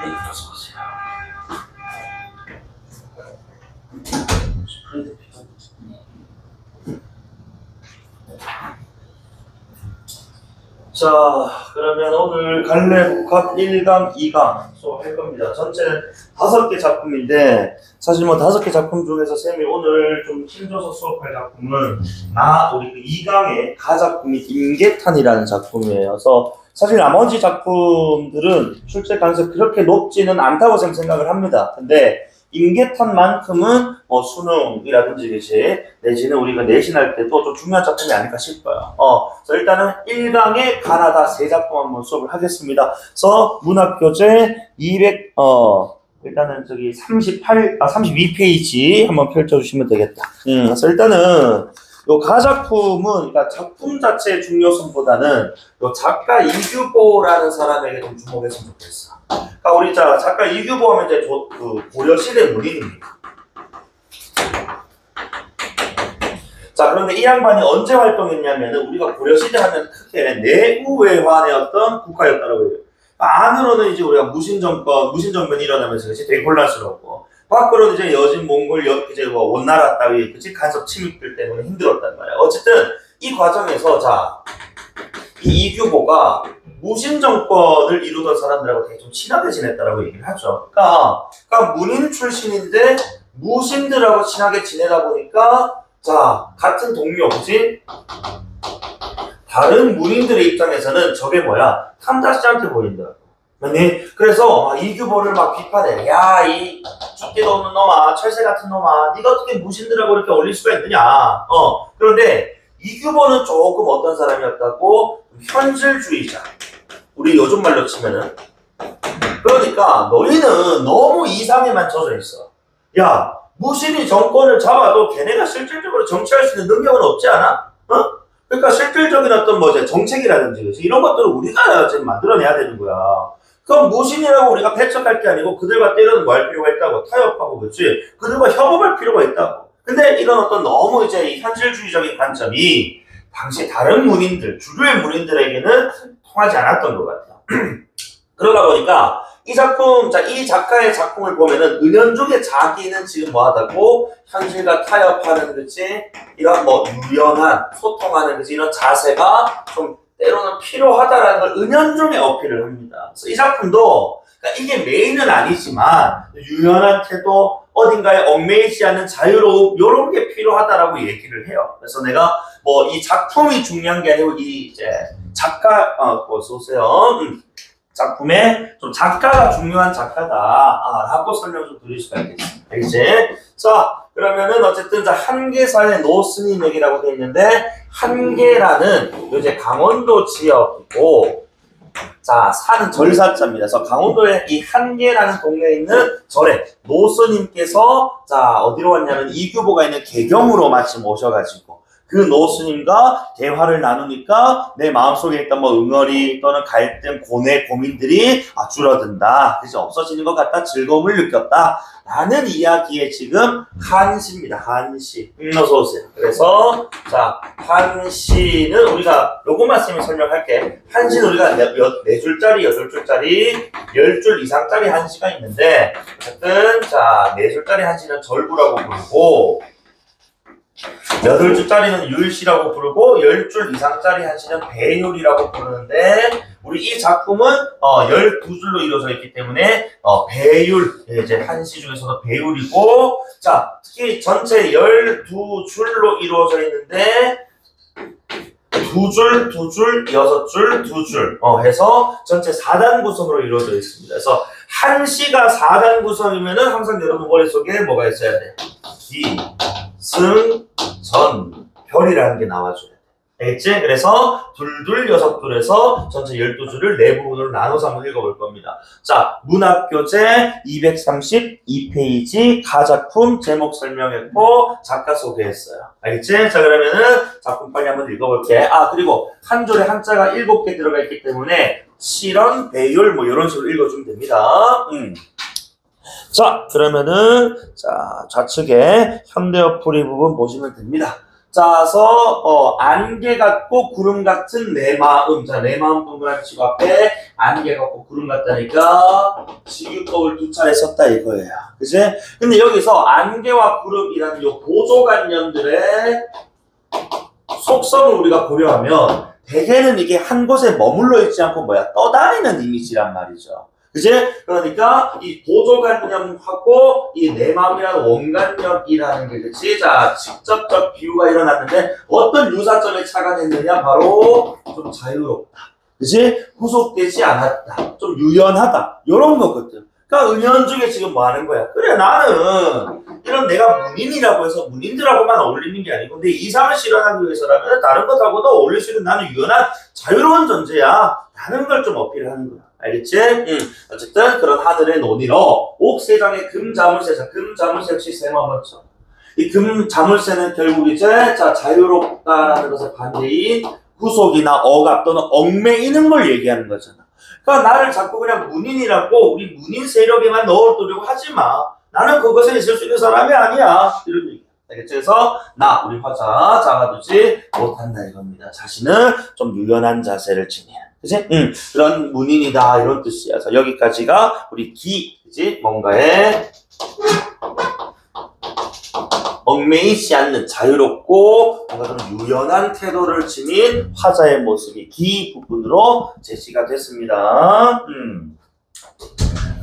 네, 어서오세요. 자, 그러면 오늘 갈래복합 1강, 2강 수업할 겁니다. 전체는 5개 작품인데, 사실 뭐 5개 작품 중에서 쌤이 오늘 좀 힘줘서 수업할 작품은 우리 그 2강의 가작품이 임계탄이라는 작품이에요. 그래서 사실 나머지 작품들은 출제 가능성이 그렇게 높지는 않다고 생각을 합니다. 근데 임계탄만큼은 뭐 수능이라든지 내지는 우리가 내신할 때도 좀 중요한 작품이 아닐까 싶어요. 그래서 일단은 1강의 가나다 3작품 한번 수업을 하겠습니다. 그래서 문학교재 200 일단은 저기 32페이지 한번 펼쳐주시면 되겠다. 그래서 일단은 요 가작품은, 그러니까 작품 자체의 중요성보다는 요 작가 이규보라는 사람에게 좀 주목했으면 좋겠어. 그러니까 우리 작가 이규보 하면 이제 그 고려시대 문인입니다. 자, 그런데 이 양반이 언제 활동했냐면은 우리가 고려시대 하면 크게 내우외환의 어떤 국가였다라고 해요. 안으로는 이제 우리가 무신정변이 일어나면서 그치? 되게 혼란스럽고, 밖으로는 이제 여진 몽골 이제 뭐 원나라 따위 그치? 간섭 침입들 때문에 힘들었단 말이야. 어쨌든 이 과정에서 이 이규보가 무신정권을 이루던 사람들하고 되게 좀 친하게 지냈다라고 얘기를 하죠. 그러니까 문인 출신인데 무신들하고 친하게 지내다 보니까 같은 동료, 그치? 다른 문인들의 입장에서는 저게 뭐야? 탐탁지 않게 보인다. 그래서 이규보를 막 비판해. 야, 이 죽기도 없는 놈아, 철새 같은 놈아, 네가 어떻게 무신들하고 이렇게 어울릴 수가 있느냐. 그런데 이규보는 조금 어떤 사람이었다고? 현실주의자. 우리 요즘 말로 치면은. 그러니까 너희는 너무 이상에만 젖어 있어. 야, 무신이 정권을 잡아도 걔네가 실질적으로 정치할 수 있는 능력은 없지 않아? 그러니까 실질적인 어떤 정책이라든지 그치? 이런 것들을 우리가 지금 만들어내야 되는 거야. 그럼 무신이라고 우리가 배척할 게 아니고 그들과 때려는 뭐 할 필요가 있다고, 타협하고, 그치? 그들과 협업할 필요가 있다고. 근데 이런 어떤 너무 이제 이 현실주의적인 관점이 당시 다른 문인들, 주류의 문인들에게는 통하지 않았던 것 같아요. 그러다 보니까 이 작품, 이 작가의 작품을 보면은 은연중에 자기는 지금 뭐 하다고 현실과 타협하는, 그치? 이런 뭐 유연한, 소통하는, 그치? 이런 자세가 좀 때로는 필요하다라는 걸 은연중에 어필을 합니다. 그래서 이 작품도, 그러니까 이게 메인은 아니지만 유연한 태도, 어딘가에 얽매이지 않는 자유로움, 요런 게 필요하다라고 얘기를 해요. 그래서 내가 뭐 이 작품이 중요한 게 아니고 이 이제 작가, 보세요. 작품에 좀 작가가 중요한 작가다 라고 설명 좀 드릴 수가 있겠습니다. 이제 그러면은 어쨌든 한계사의 노스님 얘기라고 되어 있는데, 한계라는 이제 강원도 지역이고, 사는 절사자입니다. 그래서 강원도의 이 한계라는 동네에 있는 절에 노스님께서 어디로 왔냐면 이규보가 있는 개경으로 마침 오셔가지고 그 노스님과 대화를 나누니까 내 마음속에 있던 뭐 응어리 또는 갈등, 고뇌, 고민들이 줄어든다. 그래서 없어지는 것 같다. 즐거움을 느꼈다. 라는 이야기에 지금 한시입니다. 한시. 어서 오세요. 그래서 한시는 우리가 요것만 쌤이 설명할게. 한시는 우리가 4줄짜리, 8줄짜리, 10줄 이상짜리 한시가 있는데, 어쨌든 4줄짜리 한시는 절부라고 부르고, 8줄짜리는 율시라고 부르고 10줄 이상짜리 한시는 배율이라고 부르는데, 우리 이 작품은 12줄로 이루어져 있기 때문에 배율, 이제 한시 중에서도 배율이고, 특히 전체 12줄로 이루어져 있는데 2줄, 2줄, 6줄, 2줄 해서 전체 4단 구성으로 이루어져 있습니다. 그래서 한시가 4단 구성이면은 항상 여러분 머릿속에 뭐가 있어야 돼? 기, 승, 전, 별이라는 게 나와줘야 돼. 알겠지? 그래서 둘둘 6줄에서 전체 12줄을 4부분으로 나눠서 한번 읽어볼 겁니다. 문학교재 232페이지 가작품 제목 설명했고 작가 소개했어요. 알겠지? 그러면은 작품 빨리 한번 읽어볼게. 그리고 한 줄에 한자가 7개 들어가 있기 때문에 실언, 배율 뭐 이런 식으로 읽어주면 됩니다. 그러면은 좌측에 현대어 풀이 부분 보시면 됩니다. 자서 안개 같고 구름 같은 내 마음. 자, 내 마음 동그라미 치고 앞에 안개 같고 구름 같다니까 지규법을 두 차례 썼다 이거예요. 그치? 근데 여기서 안개와 구름이라는 요 보조관념들의 속성을 우리가 고려하면 대개는 이게 한 곳에 머물러 있지 않고 떠다니는 이미지란 말이죠. 그치? 그러니까 이 보조관념하고 이 내 마음이라는 원관념이라는 게 그치? 자, 직접적 비유가 일어났는데 어떤 유사점에 착안했느냐? 바로 좀 자유롭다. 그치? 구속되지 않았다. 좀 유연하다. 요런 거거든. 그러니까 은연중에 지금 뭐 하는 거야? 그래, 나는 이런 내가 문인이라고 해서 문인들하고만 어울리는 게 아니고 내 이상을 실현하기 위해서라면 다른 것하고도 어울릴 수 있는 나는 유연한 자유로운 존재야. 라는 걸 좀 어필하는 거야. 알겠지? 어쨌든 그런 하늘의 논의로 옥세장의 금자물쇠. 금자물쇠 역시 세모 맞죠? 이 금자물쇠는 결국 이제 자 자유롭다라는 것의 반대인 구속이나 억압 또는 얽매이는 걸 얘기하는 거잖아. 그러니까 나를 자꾸 그냥 문인이라고 우리 문인 세력에만 넣어두려고 하지 마. 나는 그것에 있을 수 있는 사람이 아니야. 이런 얘기. 알겠지? 그래서 우리 화자 잡아두지 못한다 이겁니다. 자신을 좀 유연한 자세를 지니는. 그치? 그런 문인이다 이런 뜻이야. 그래서 여기까지가 우리 그치? 뭔가에 얽매이지 않는 자유롭고 뭔가 좀 유연한 태도를 지닌 화자의 모습이 기 부분으로 제시가 됐습니다.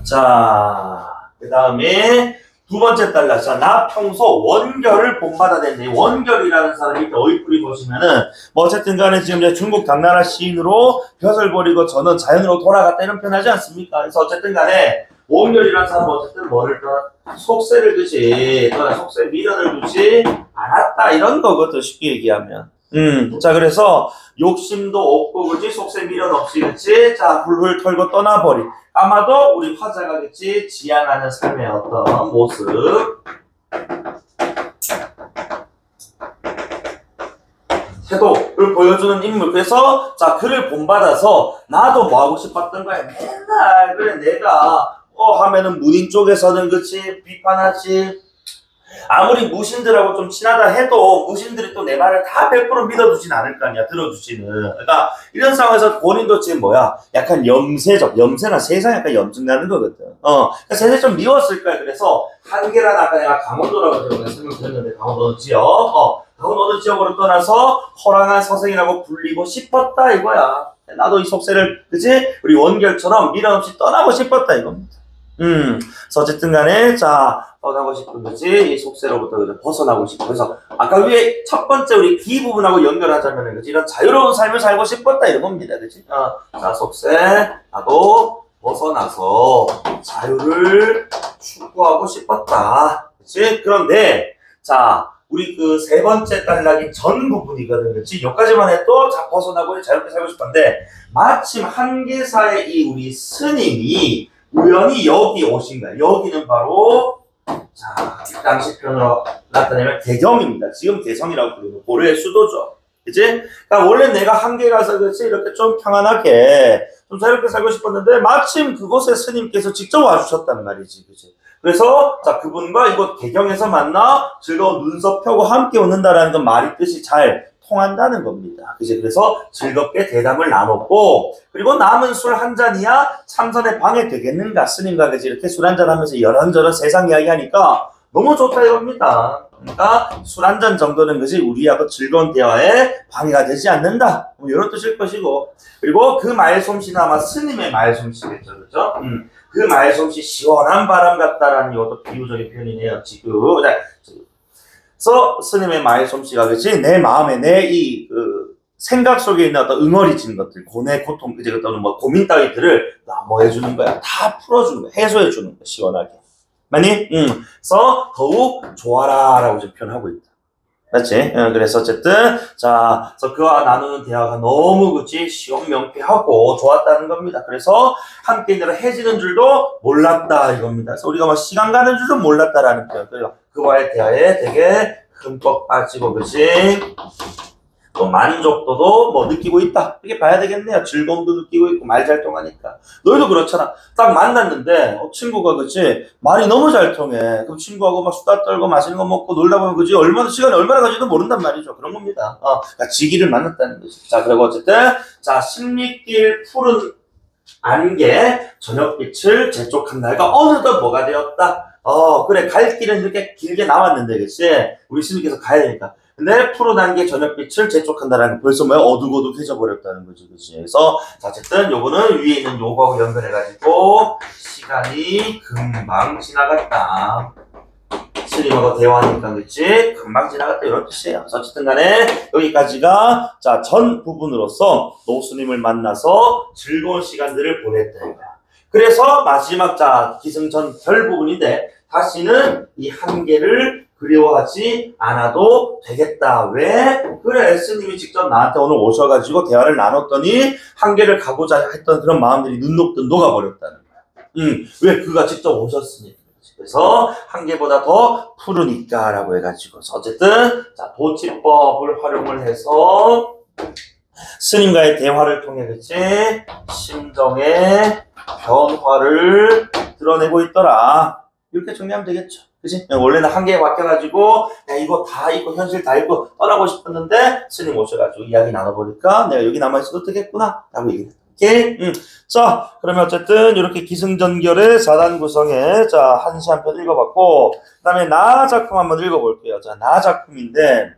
자, 그 다음에 두 번째 달라. 자, 나 평소 원결을 본받아냈네. 원결이라는 사람이 어휘풀이 보시면은 어쨌든 간에 지금 이제 중국 당나라 시인으로 벼슬 버리고 저는 자연으로 돌아갔다 이런 표현하지 않습니까? 그래서 어쨌든 간에 원결이라는 사람은 어쨌든 뭐를 속세를 두지 속세 미련을 두지 않았다 이런 거거든 쉽게 얘기하면. 자, 그래서 욕심도 없고 그치 속세 미련 없이 그치 자 훌훌 털고 떠나버리. 아마도 우리 화자가 그치 지향하는 삶의 어떤 모습 태도를 보여주는 인물. 그래서 자 그를 본받아서 나도 뭐 하고 싶었던 거야. 맨날 그래 내가 하면은 문인 쪽에서는 그치 비판하지. 아무리 무신들하고 좀 친하다 해도 무신들이 또 내 말을 다 100% 믿어주진 않을 거 아니야. 들어주지는. 그러니까 이런 상황에서 본인도 지금 약간 염세나 세상 약간 염증나는 거거든. 그러니까 세상에 좀 미웠을 거야. 그래서 한계란 아까 내가 강원도라고 제가 설명드렸는데 강원도 지역 강원도 지역으로 떠나서 허랑한 서생이라고 불리고 싶었다 이거야. 나도 이 속세를 그치 우리 원결처럼 미련 없이 떠나고 싶었다 이겁니다. 그래서 어쨌든 간에 자 떠나고 싶은 거지 이 속세로부터 그죠 벗어나고 싶어. 그래서 아까 위에 첫 번째 우리 기 부분하고 연결하자면은 그지 이런 자유로운 삶을 살고 싶었다 이런 겁니다. 그지? 자 속세 나도 벗어나서 자유를 추구하고 싶었다. 그치? 그런데 자 우리 그 세 번째 단락이 전 부분이거든. 그치? 여기까지만 해도 자 벗어나고 자유롭게 살고 싶었는데 마침 한계사의 이 우리 스님이 우연히 여기 오신 거야. 여기는 바로 자, 이 당시 표현으로 나타내면 대경입니다. 지금 대성이라고 부르는 고려의 수도죠. 그치? 그러니까 원래 내가 한계 가서 그치 이렇게 좀 평안하게 좀 자유롭게 살고 싶었는데 마침 그곳에 스님께서 직접 와주셨단 말이지. 그치? 그래서 자 그분과 이곳 대경에서 만나 즐거운 눈썹 펴고 함께 웃는다라는 건 말이 뜻이 잘 통한다는 겁니다. 그치? 그래서 즐겁게 대담을 나눴고 그리고 남은 술 한 잔이야 참선에 방해되겠는가 스님과 그치? 이렇게 술 한잔 하면서 이런저런 세상 이야기 하니까 너무 좋다 이겁니다. 그러니까 술 한 잔 정도는 그치 우리하고 즐거운 대화에 방해가 되지 않는다 뭐 이런 뜻일 것이고 그리고 그 말솜씨는 아마 스님의 말솜씨겠죠. 그죠? 그 말솜씨 시원한 바람 같다라는 이것도 비유적인 표현이네요. 지금 그래서 스님의 말솜씨가 그치 내 마음에 내 이 생각 속에 있는 어떤 응어리진 것들 고뇌 고통 그치 어떤 뭐 고민 따위들을 뭐 해주는 거야 다 풀어주는 거야 해소해주는 거야 시원하게 맞니? 그래서 더욱 좋아라 라고 지금 표현하고 있다. 맞지? 그래서 어쨌든 자 그래서 그와 나누는 대화가 너무 그치 시원명쾌하고 좋았다는 겁니다. 그래서 함께 있느라 해지는 줄도 몰랐다 이겁니다. 그래서 우리가 뭐 시간 가는 줄도 몰랐다라는 표현. 그와의 대화에 되게 흠뻑 빠지고 그치 또 만족도도 뭐 느끼고 있다. 이렇게 봐야 되겠네요. 즐거움도 느끼고 있고 말 잘 통하니까. 너희도 그렇잖아. 딱 만났는데 친구가 그치 말이 너무 잘 통해. 그럼 친구하고 막 수다 떨고 맛있는 거 먹고 놀다 보면 그지 얼마나 시간이 얼마나 가지도 모른단 말이죠. 그런 겁니다. 그러니까 지기를 만났다는 거지. 자 그리고 어쨌든 자 십리길 푸른 안개 저녁빛을 재촉한 날과 어느덧 뭐가 되었다. 그래 갈 길은 이렇게 길게 나왔는데 그치 우리 스님께서 가야 되니까. 근데 푸른 안개 저녁빛을 재촉한다라는 게 벌써 뭐야 어둑어둑해져 버렸다는 거지, 그치? 그래서 자, 어쨌든 요거는 위에 있는 요거하고 연결해가지고 시간이 금방 지나갔다. 스님하고 대화하니까 그치 금방 지나갔다 이런 뜻이에요. 그래서 어쨌든 간에 여기까지가 자 전 부분으로서 노스님을 만나서 즐거운 시간들을 보냈다. 그래서 마지막 자 기승전 결 부분인데 다시는 이 한계를 그리워하지 않아도 되겠다. 왜? 그래 스님이 직접 나한테 오늘 오셔가지고 대화를 나눴더니 한계를 가고자 했던 그런 마음들이 눈 녹듯 녹아버렸다는 거야. 왜? 그가 직접 오셨으니까. 그래서 한계보다 더 푸르니까 라고 해가지고 어쨌든 자 도치법을 활용을 해서 스님과의 대화를 통해 그치 심정의 변화를 드러내고 있더라. 이렇게 정리하면 되겠죠. 그치? 원래는 한계에 맡겨가지고 야 이거 다 잊고 현실 다 잊고 떠나고 싶었는데 스님 오셔가지고 이야기 나눠보니까 내가 여기 남아있어도 되겠구나 라고 얘기했다. 오케이? 자 그러면 어쨌든 이렇게 기승전결의 4단 구성에 자 한시 한 편 읽어봤고 그 다음에 나 작품 한번 읽어볼게요. 자 나 작품인데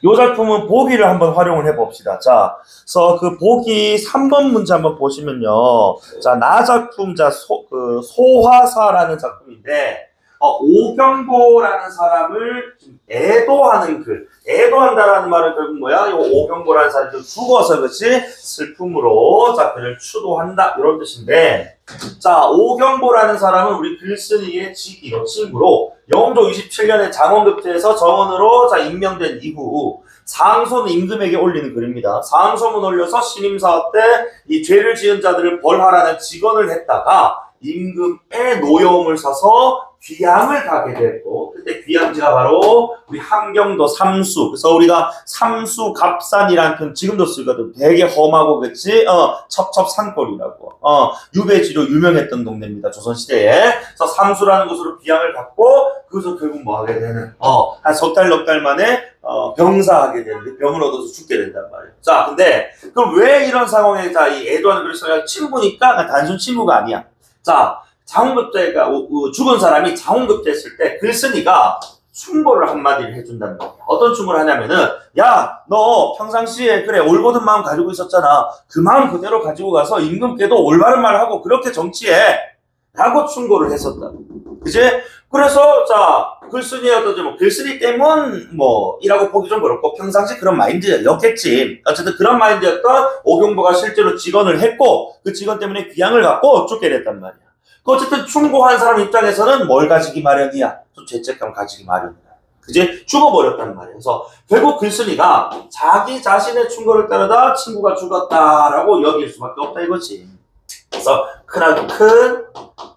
이 작품은 보기를 한번 활용을 해봅시다. 자, 그래서 그 보기 3번 문제 한번 보시면요. 자, 나 작품, 자, 소화사라는 작품인데, 오경보라는 사람을 애도하는 글. 애도한다라는 말은 결국 뭐야? 이 오경보라는 사람이 죽어서 그치? 슬픔으로, 자, 그를 추도한다. 이런 뜻인데, 자, 오경보라는 사람은 우리 글쓴이의 직위로, 친구로, 영조 27년에 장원급제에서 정원으로 자, 임명된 이후, 상소는 임금에게 올리는 글입니다. 상소문 올려서 신임사업 때 이 죄를 지은 자들을 벌하라는 직언을 했다가, 임금의 노여움을 사서 귀양을 가게 됐고 그때 귀양지가 바로 우리 함경도 삼수. 그래서 우리가 삼수갑산이라는 표현 지금도 쓰거든. 되게 험하고 그치? 첩첩산골이라고. 유배지로 유명했던 동네입니다. 조선시대에. 그래서 삼수라는 곳으로 귀양을 갔고 그래서 결국 뭐 하게 되는 한 석 달 넉 달 만에 병사하게 되는데 병을 얻어서 죽게 된단 말이에요. 자 근데 그럼 왜 이런 상황에 자 이 애도하는 그래서 친구니까 단순 친구가 아니야. 자 장원급제가 죽은 사람이 장원급제했을 때 글쓴이가 충고를 한마디를 해준단 말이야. 어떤 충고를 하냐면은 야 너 평상시에 그래 올곧은 마음 가지고 있었잖아. 그 마음 그대로 가지고 가서 임금께도 올바른 말을 하고 그렇게 정치해 라고 충고를 했었다. 그치? 그래서 자 글쓴이였던 뭐 글쓴이 때문 뭐 이라고 보기 좀 그렇고 평상시 그런 마인드였겠지. 어쨌든 그런 마인드였던 오경보가 실제로 직언을 했고 그 직언 때문에 귀양을 갖고 쫓게 됐단 말이야. 어쨌든 충고한 사람 입장에서는 뭘 가지기 마련이야? 좀 죄책감 가지기 마련이야. 그지? 죽어버렸단 말이야. 그래서 결국 글쓴이가 자기 자신의 충고를 따르다 친구가 죽었다라고 여길 수밖에 없다 이거지. 그래서 큰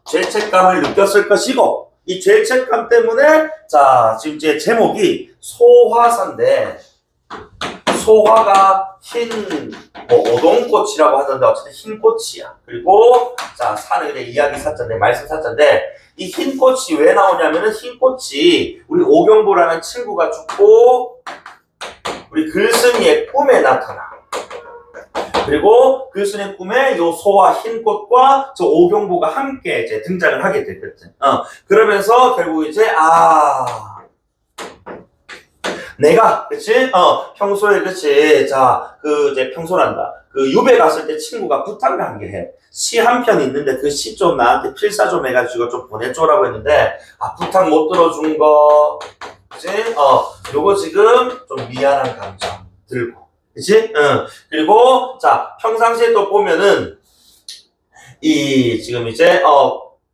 죄책감을 느꼈을 것이고 이 죄책감 때문에 자 지금 이제 제목이 소화사인데 소화가 흰 오동꽃이라고 하던데 어쨌든 흰 꽃이야. 그리고 자 사는 그냥 이야기 사자인데 말씀 사자인데 이 흰 꽃이 왜 나오냐면은 흰 꽃이 우리 오경보라는 친구가 죽고 우리 글쓴이의 꿈에 나타나. 그리고 글쓴이의 꿈에 요 소와 흰 꽃과 저 오경보가 함께 이제 등장을 하게 됐거든. 그러면서 결국 이제 내가 그치? 평소에 그치? 자, 이제 평소란다. 그 유배 갔을 때 친구가 부탁을 한 게 해. 시 한 편 있는데 그 시 좀 나한테 필사 좀 해가지고 좀 보내줘라고 했는데 부탁 못 들어준 거 그치? 요거 지금 좀 미안한 감정 들고 그치? 그리고 자 평상시에 또 보면은 이 지금 이제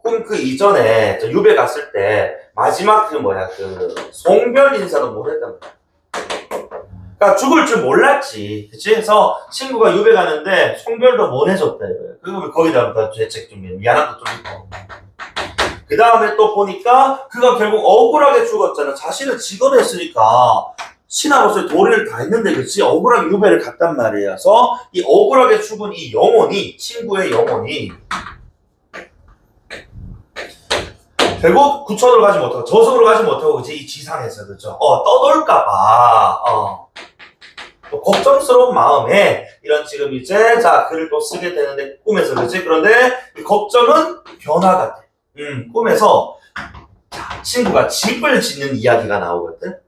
꿈 그 이전에 유배 갔을 때 마지막 그 송별 인사도 못 했단 말이야. 그러니까 죽을 줄 몰랐지. 그치? 그래서 친구가 유배 가는데 송별도 못 해줬다 이거예요. 그리고 거기다가 죄책 좀 미안한 것도 있고. 그 다음에 또 보니까 그가 결국 억울하게 죽었잖아. 자신을 직언했으니까 신하로서의 도리를 다 했는데 그치? 억울하게 유배를 갔단 말이에요. 그래서 이 억울하게 죽은 이 영혼이 친구의 영혼이 결국 구천으로 가지 못하고 저승으로 가지 못하고 그치? 이 지상에서 그죠? 떠돌까봐 또 걱정스러운 마음에 이런 지금 이제 자 글을 또 쓰게 되는데 꿈에서 그렇지? 그런데 이 걱정은 변화가 돼. 꿈에서 친구가 집을 짓는 이야기가 나오거든.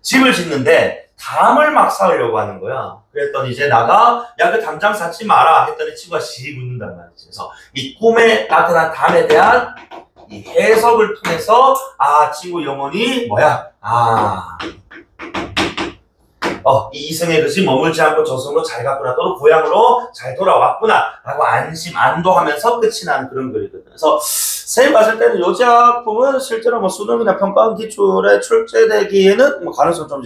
집을 짓는데 담을 막 쌓으려고 하는 거야. 그랬더니 이제 나가 야 그 담장 쌓지 마라 했더니 친구가 씩 웃는단 말이지. 그래서 이 꿈에 나타난 담에 대한 이 해석을 통해서 친구 영혼이 뭐야? 이 이승의 것이 머물지 않고 저승으로 잘 갔구나. 또는 고향으로 잘 돌아왔구나. 라고 안도하면서 끝이 나는 그런 글이거든. 그래서 선생님 봤을 때는 이 작품은 실제로 뭐 수능이나 평가원 기출에 출제되기에는 뭐 가능성 좀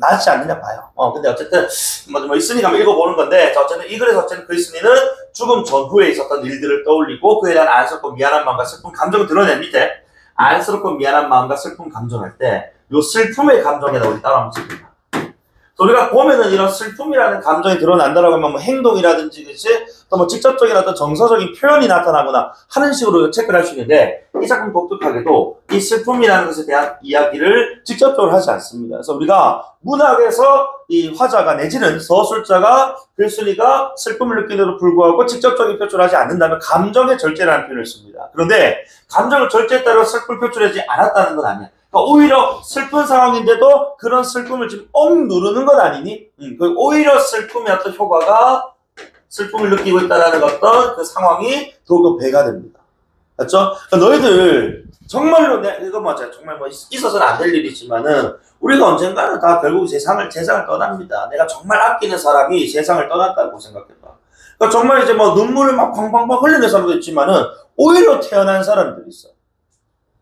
낮지 않느냐 봐요. 근데 어쨌든 뭐 있으니까 읽어보는 건데, 어쨌든 이 글에서 어쨌든 그리스니는 죽음 전후에 있었던 일들을 떠올리고 그에 대한 안쓰럽고 미안한 마음과 슬픈 감정을 드러낸 밑에 안쓰럽고 미안한 마음과 슬픈 감정할 때 요 슬픔의 감정에다 우리 따라 한번 씁니다. 우리가 보면은 이런 슬픔이라는 감정이 드러난다라고 하면 뭐 행동이라든지 그치? 또 뭐 직접적인 어떤 정서적인 표현이 나타나거나 하는 식으로 체크를 할 수 있는데 이 작품 독특하게도 이 슬픔이라는 것에 대한 이야기를 직접적으로 하지 않습니다. 그래서 우리가 문학에서 이 화자가 내지는 서술자가 글쓴이가 슬픔을 느끼는데도 불구하고 직접적인 표출을 하지 않는다면 감정의 절제라는 표현을 씁니다. 그런데 감정을 절제에 따라 슬픔을 표출하지 않았다는 건 아니야. 그러니까 오히려 슬픈 상황인데도 그런 슬픔을 지금 누르는 건 아니니? 오히려 슬픔의 어떤 효과가 슬픔을 느끼고 있다는 어떤 그 상황이 더욱더 배가 됩니다. 맞죠? 그러니까 너희들 정말로 이거 맞아요. 정말 뭐 있어서는 안 될 일이지만은 우리가 언젠가는 다 결국 세상을 떠납니다. 내가 정말 아끼는 사람이 세상을 떠났다고 생각해봐. 그러니까 정말 이제 뭐 눈물을 막 팡팡팡 흘리는 사람도 있지만은 오히려 태어난 사람들이 있어.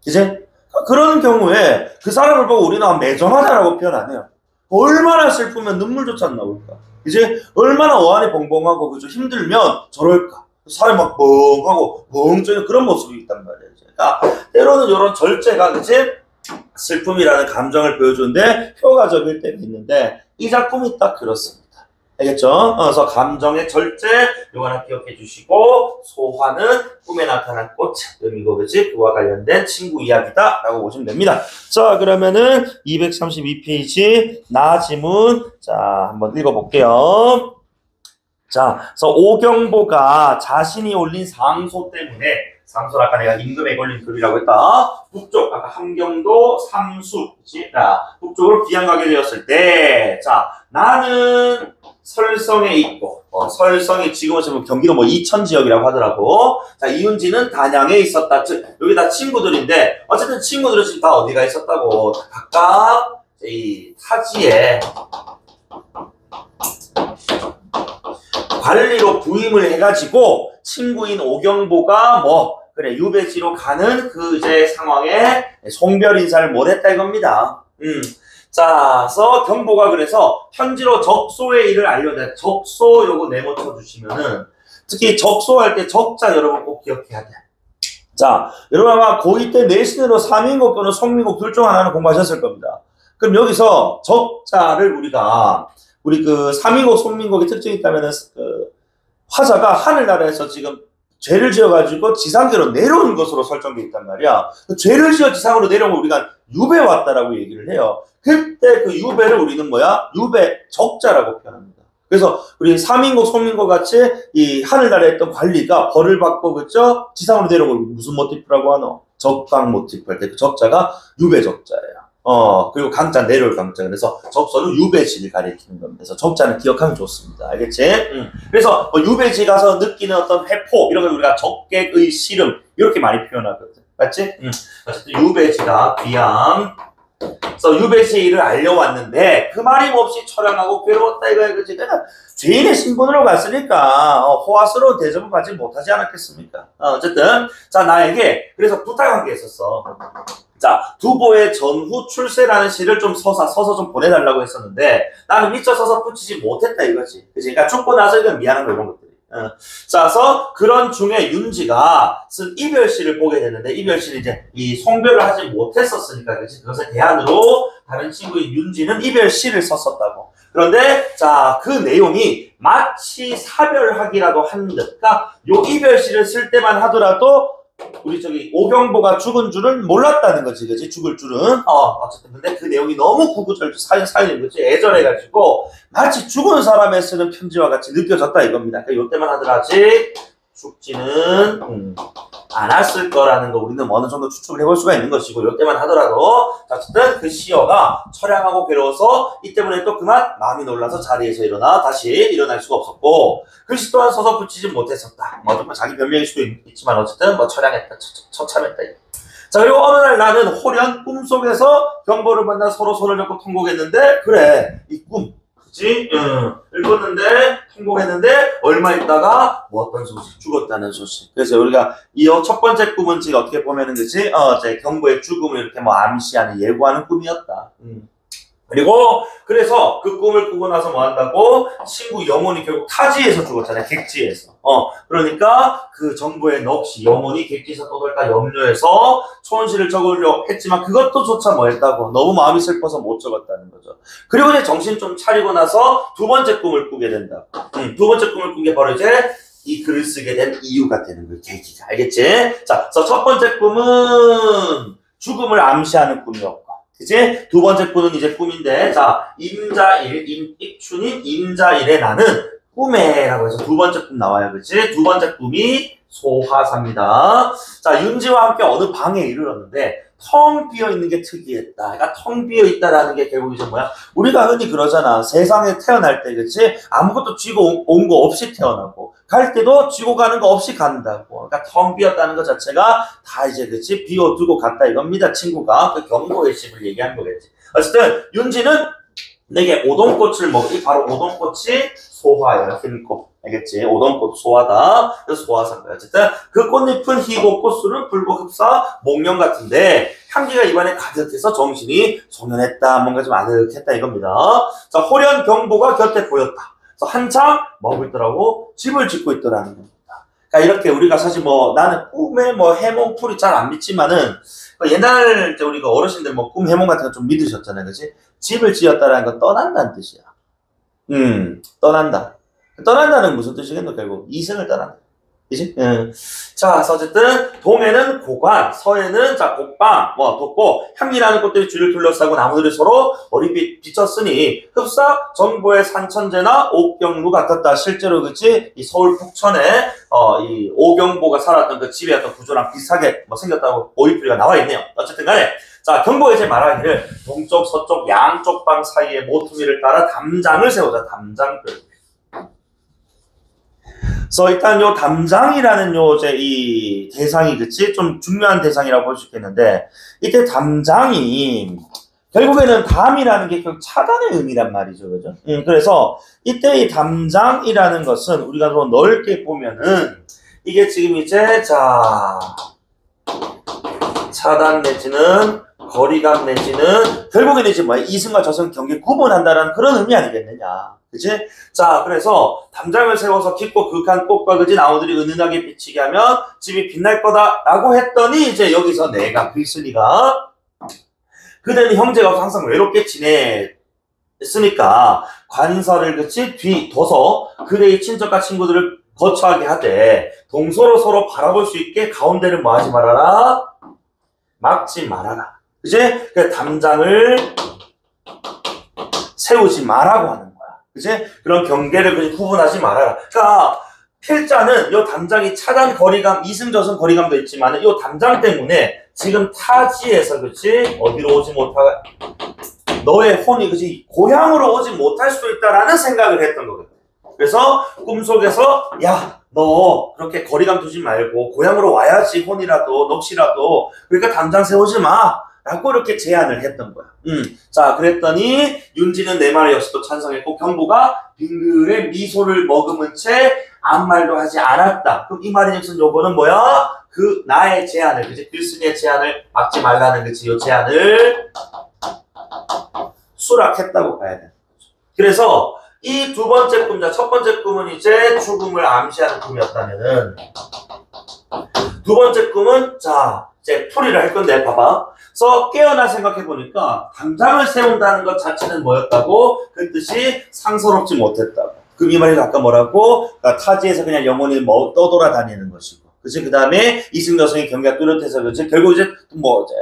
이제 그런 경우에 그 사람을 보고 우리는 매정하다라고 표현 안 해요. 얼마나 슬프면 눈물조차 안 나올까? 이제 얼마나 어안이 벙벙하고 그죠? 힘들면 저럴까? 사람이 막 멍하고 멍청한 그런 모습이 있단 말이에요. 그러니까 때로는 이런 절제가 그치? 슬픔이라는 감정을 보여주는데 효과적일 때가 있는데 이 작품이 딱 그렇습니다. 알겠죠? 그래서 감정의 절제 요거 하나 기억해 주시고 소화는 꿈에 나타난 꽃의 의미고 그치? 그와 관련된 친구 이야기다 라고 보시면 됩니다. 자 그러면은 232페이지 나지문 자 한번 읽어볼게요. 자 그래서 오경보가 자신이 올린 상소 때문에 상소를 아까 내가 임금에 걸린 글이라고 했다. 북쪽 아까 함경도 삼수 그치? 자 북쪽으로 귀양가게 되었을 때 자 나는 설성에 있고 설성이 지금은 지금 경기도 뭐 이천 지역이라고 하더라고. 자 이윤지는 단양에 있었다. 즉 여기 다 친구들인데 어쨌든 친구들은 지금 다 어디가 있었다고 각각 이 타지에 관리로 부임을 해가지고 친구인 오경보가 뭐 그래 유배지로 가는 그 이제 상황에 송별 인사를 못했다 이겁니다. 자, 그래서 경보가 그래서 편지로 적소의 일을 알려내. 적소 요거 네모 쳐주시면은 특히 적소할 때 적자 여러분 꼭 기억해야 돼. 자, 여러분 아마 고2 때 내신으로 삼인국 또는 송민국 둘 중 하나는 공부하셨을 겁니다. 그럼 여기서 적자를 우리 그 삼인국 송민국의 특징이 있다면은 그 화자가 하늘나라에서 지금 죄를 지어가지고 지상계로 내려온 것으로 설정되어 있단 말이야. 그 죄를 지어 지상으로 내려온 걸 우리가 유배 왔다라고 얘기를 해요. 그때 그 유배를 우리는 뭐야? 유배 적자라고 표현합니다. 그래서 우리 삼인국, 송민국 같이 이 하늘나라에 있던 관리가 벌을 받고 그죠? 지상으로 내려온 걸 무슨 모티프라고 하노? 적강 모티프 할 때 그 적자가 유배 적자예요. 그리고 강자 내려올 강자. 그래서 적소는 유배지를 가리키는 겁니다. 그래서 적자는 기억하면 좋습니다. 알겠지? 그래서 뭐 유배지 가서 느끼는 어떤 회포 이런 걸 우리가 적객의 시름 이렇게 많이 표현하거든. 맞지? 어쨌든 유배지가 귀양. 그래서 유배지의 일을 알려왔는데 그 말이 몹시 처량하고 괴로웠다 이거야. 그치? 내가 죄인의 신분으로 갔으니까 호화스러운 대접을 받지 못하지 않았겠습니까? 어쨌든 자 나에게 그래서 부탁한 게 있었어. 자, 두보의 전후 출세라는 시를 좀 서서 좀 보내달라고 했었는데 나는 미쳐서서 붙이지 못했다 이거지. 그치? 그러니까 죽고 나서 이건 미안한 거 이런 것들이. 자, 그래서 그런 중에 윤지가 쓴 이별시를 보게 됐는데 이별시를 이제 이 송별을 하지 못했었으니까 그치? 그것을 대안으로 다른 친구인 윤지는 이별시를 썼었다고. 그런데 자, 그 내용이 마치 사별하기라도 한 듯. 그러니까 요 이별시를 쓸 때만 하더라도 우리 저기 오경보가 죽은 줄은 몰랐다는 거지, 그지? 죽을 줄은. 어쨌든 근데 그 내용이 너무 구구절절 사연인 거지. 애절해가지고 마치 죽은 사람에 쓰는 편지와 같이 느껴졌다 이겁니다. 그러니까 요 때만 하더라지 죽지는 않았을 거라는 거 우리는 어느 정도 추측을 해볼 수가 있는 것이고, 요 때만 하더라도 어쨌든 그 시어가 처량하고 괴로워서 이 때문에 또 그만 마음이 놀라서 자리에서 일어나 다시 일어날 수가 없었고, 글씨 또한 써서 붙이지 못했었다. 뭐 자기 변명일 수도 있지만 어쨌든 뭐 처량했다, 처참했다. 자, 그리고 어느 날 나는 홀연 꿈속에서 경보를 만나 서로 손을 잡고 통곡했는데, 그래 이 꿈 그치? 읽었는데 통곡했는데 얼마 있다가 뭐 어떤 소식? 죽었다는 소식. 그래서 우리가 이 첫 번째 꿈은 지금 어떻게 보면은 그치? 제 경보의 죽음을 이렇게 뭐 암시하는 예고하는 꿈이었다. 그리고 그래서 그 꿈을 꾸고 나서 뭐 한다고? 친구 영혼이 결국 타지에서 죽었잖아요. 객지에서. 그러니까 그 정보의 넋이 영혼이 객지에서 떠돌까 염려해서 초원시를 적으려 했지만 그것도 조차 뭐 했다고? 너무 마음이 슬퍼서 못 적었다는 거죠. 그리고 이제 정신 좀 차리고 나서 두 번째 꿈을 꾸게 된다. 두 번째 꿈을 꾼 게 바로 이제 이 글을 쓰게 된 이유가 되는 거예요. 계기가. 알겠지? 자, 그래서 첫 번째 꿈은 죽음을 암시하는 꿈이었고, 그치? 두 번째 꿈은 이제 꿈인데, 자, 익춘인 임자일에 나는 꿈에라고 해서 두 번째 꿈 나와요. 그치? 두 번째 꿈이 소화사입니다. 자, 윤지와 함께 어느 방에 이르렀는데, 텅 비어 있는 게 특이했다. 그러니까 텅 비어 있다라는 게 결국 이제 뭐야? 우리가 흔히 그러잖아. 세상에 태어날 때, 그치? 아무것도 쥐고 온 거 없이 태어나고, 갈 때도 쥐고 가는 거 없이 간다고. 그러니까 텅 비었다는 것 자체가 다 이제, 그치? 비워두고 갔다 이겁니다. 친구가. 그 경고의 심을 얘기한 거겠지. 어쨌든, 윤지는 내게 오동꽃을 먹이, 바로 오동꽃이 소화예요. 흰꽃. 알겠지? 오동꽃 소화다. 그래서 소화산 거야. 어쨌든 그 꽃잎은 희고 꽃술은 불고 흡사 목련 같은데 향기가 입안에 가득해서 정신이 소년했다. 뭔가 좀 아득했다 이겁니다. 자, 호련 경보가 곁에 보였다. 그래서 한창 먹을더라고 집을 짓고 있더라는 겁니다. 그러니까 이렇게 우리가 사실 뭐 나는 꿈에 뭐 해몽풀이 잘 안 믿지만은 옛날 때 우리가 어르신들 뭐 꿈 해몽 같은 거 좀 믿으셨잖아요. 그치? 집을 지었다라는 건 떠난다는 뜻이야. 떠난다. 떠난다는 무슨 뜻이겠노? 결국 이승을 떠난다. 그치? 자, 어쨌든 동해는 고관, 서해는 자 곡방, 뭐 돋고 향기나는 꽃들이 주를 둘러싸고 나무들이 서로 머리빛 비쳤으니 흡사 정보의 산천제나 옥경루 같았다. 실제로 그치? 이 서울 북천에 이 오경보가 살았던 그 집의 어떤 구조랑 비슷하게 뭐 생겼다고 오이풀이가 나와 있네요. 어쨌든 간에 자, 경보가 이제 말하기를 동쪽, 서쪽, 양쪽 방 사이에 모퉁이를 따라 담장을 세우자. 담장들. 그래서 일단 요 담장이라는 요 이제 이 대상이 그치? 좀 중요한 대상이라고 볼 수 있겠는데, 이때 담장이 결국에는 담이라는 게 결국 차단의 의미란 말이죠. 그죠? 그래서 이때 이 담장이라는 것은 우리가 좀 넓게 보면은 이게 지금 이제 자 차단 내지는 거리감 내지는 결국에는 이제 뭐야? 이승과 저승 경계 구분한다라는 그런 의미 아니겠느냐. 그치? 자, 그래서 담장을 세워서 깊고 극한 꽃과 그지 나무들이 은은하게 비치게 하면 집이 빛날 거다라고 했더니 이제 여기서 내가 글쓴이가 그대는 형제가 항상 외롭게 지냈으니까 관서를 그치? 뒤둬서 그대의 친척과 친구들을 거처하게 하되 동서로 서로 바라볼 수 있게 가운데를 뭐 하지 말아라? 막지 말아라. 그치? 그 담장을 세우지 말라고 하는 거야. 그치? 그런 경계를 구분하지 말아라. 그러니까 필자는 이 담장이 차단 거리감, 이승저승 거리감도 있지만 이 담장 때문에 지금 타지에서 그치? 어디로 오지 못하 너의 혼이 그치? 고향으로 오지 못할 수도 있다라는 생각을 했던 거거든. 그래서 꿈속에서 야, 너 그렇게 거리감 두지 말고 고향으로 와야지 혼이라도 넋이라도 그러니까 담장 세우지 마 라고 이렇게 제안을 했던 거야. 자, 그랬더니 윤지는 내 말에 역시 또 찬성했고 경보가 빙글의 미소를 머금은 채 아무 말도 하지 않았다. 그럼 이 말인 즉슨 요거는 뭐야? 그 나의 제안을 그치? 글쓴이의 제안을 막지 말라는 그치? 요 제안을 수락했다고 봐야 돼. 그래서 이 두 번째 꿈, 첫 번째 꿈은 이제 죽음을 암시하는 꿈이었다면은 두 번째 꿈은 자 이제 풀이를 할 건데 봐봐. 그래서 깨어나 생각해보니까 당장을 세운다는 것 자체는 뭐였다고? 그 뜻이 상서롭지 못했다고. 그럼 이 말이 아까 뭐라고? 그러니까 타지에서 그냥 영혼이 뭐 떠돌아다니는 것이고. 그치? 그 다음에 이승여성의 경계가 뚜렷해서 그치? 결국 이제 뭐 이제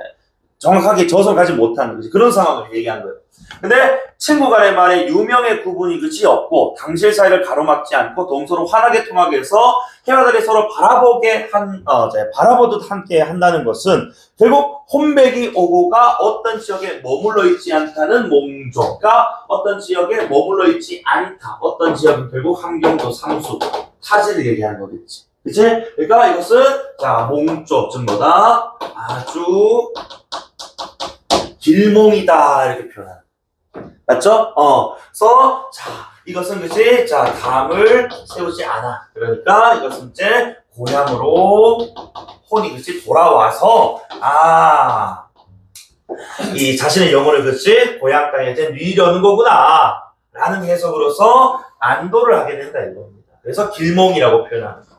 정확하게 저성하지 못하는 거지. 그런 상황을 얘기한 거예요. 근데 친구 간의 말에 유명의 구분이 그치 없고 당실 사이를 가로막지 않고 동서로 환하게 통하게 해서 해와 달이 서로 바라보게 바라보듯 함께 한다는 것은 결국 혼백이 오고가 어떤 지역에 머물러 있지 않다는 몽조가 어떤 지역에 머물러 있지 않다. 어떤 지역은 결국 함경도 상수 타지를 얘기하는 거겠지. 그치? 그러니까 이것은 자 몽조 즉 뭐다? 아주 길몽이다 이렇게 표현하는. 맞죠? 그래서 자 이것은 그치? 자 담을 세우지 않아. 그러니까 이것은 이제 고향으로 혼이 그치? 돌아와서 이 자신의 영혼을 그치? 고향 땅에 이제 누이려는 거구나 라는 해석으로서 안도를 하게 된다 이겁니다. 그래서 길몽이라고 표현하는 거.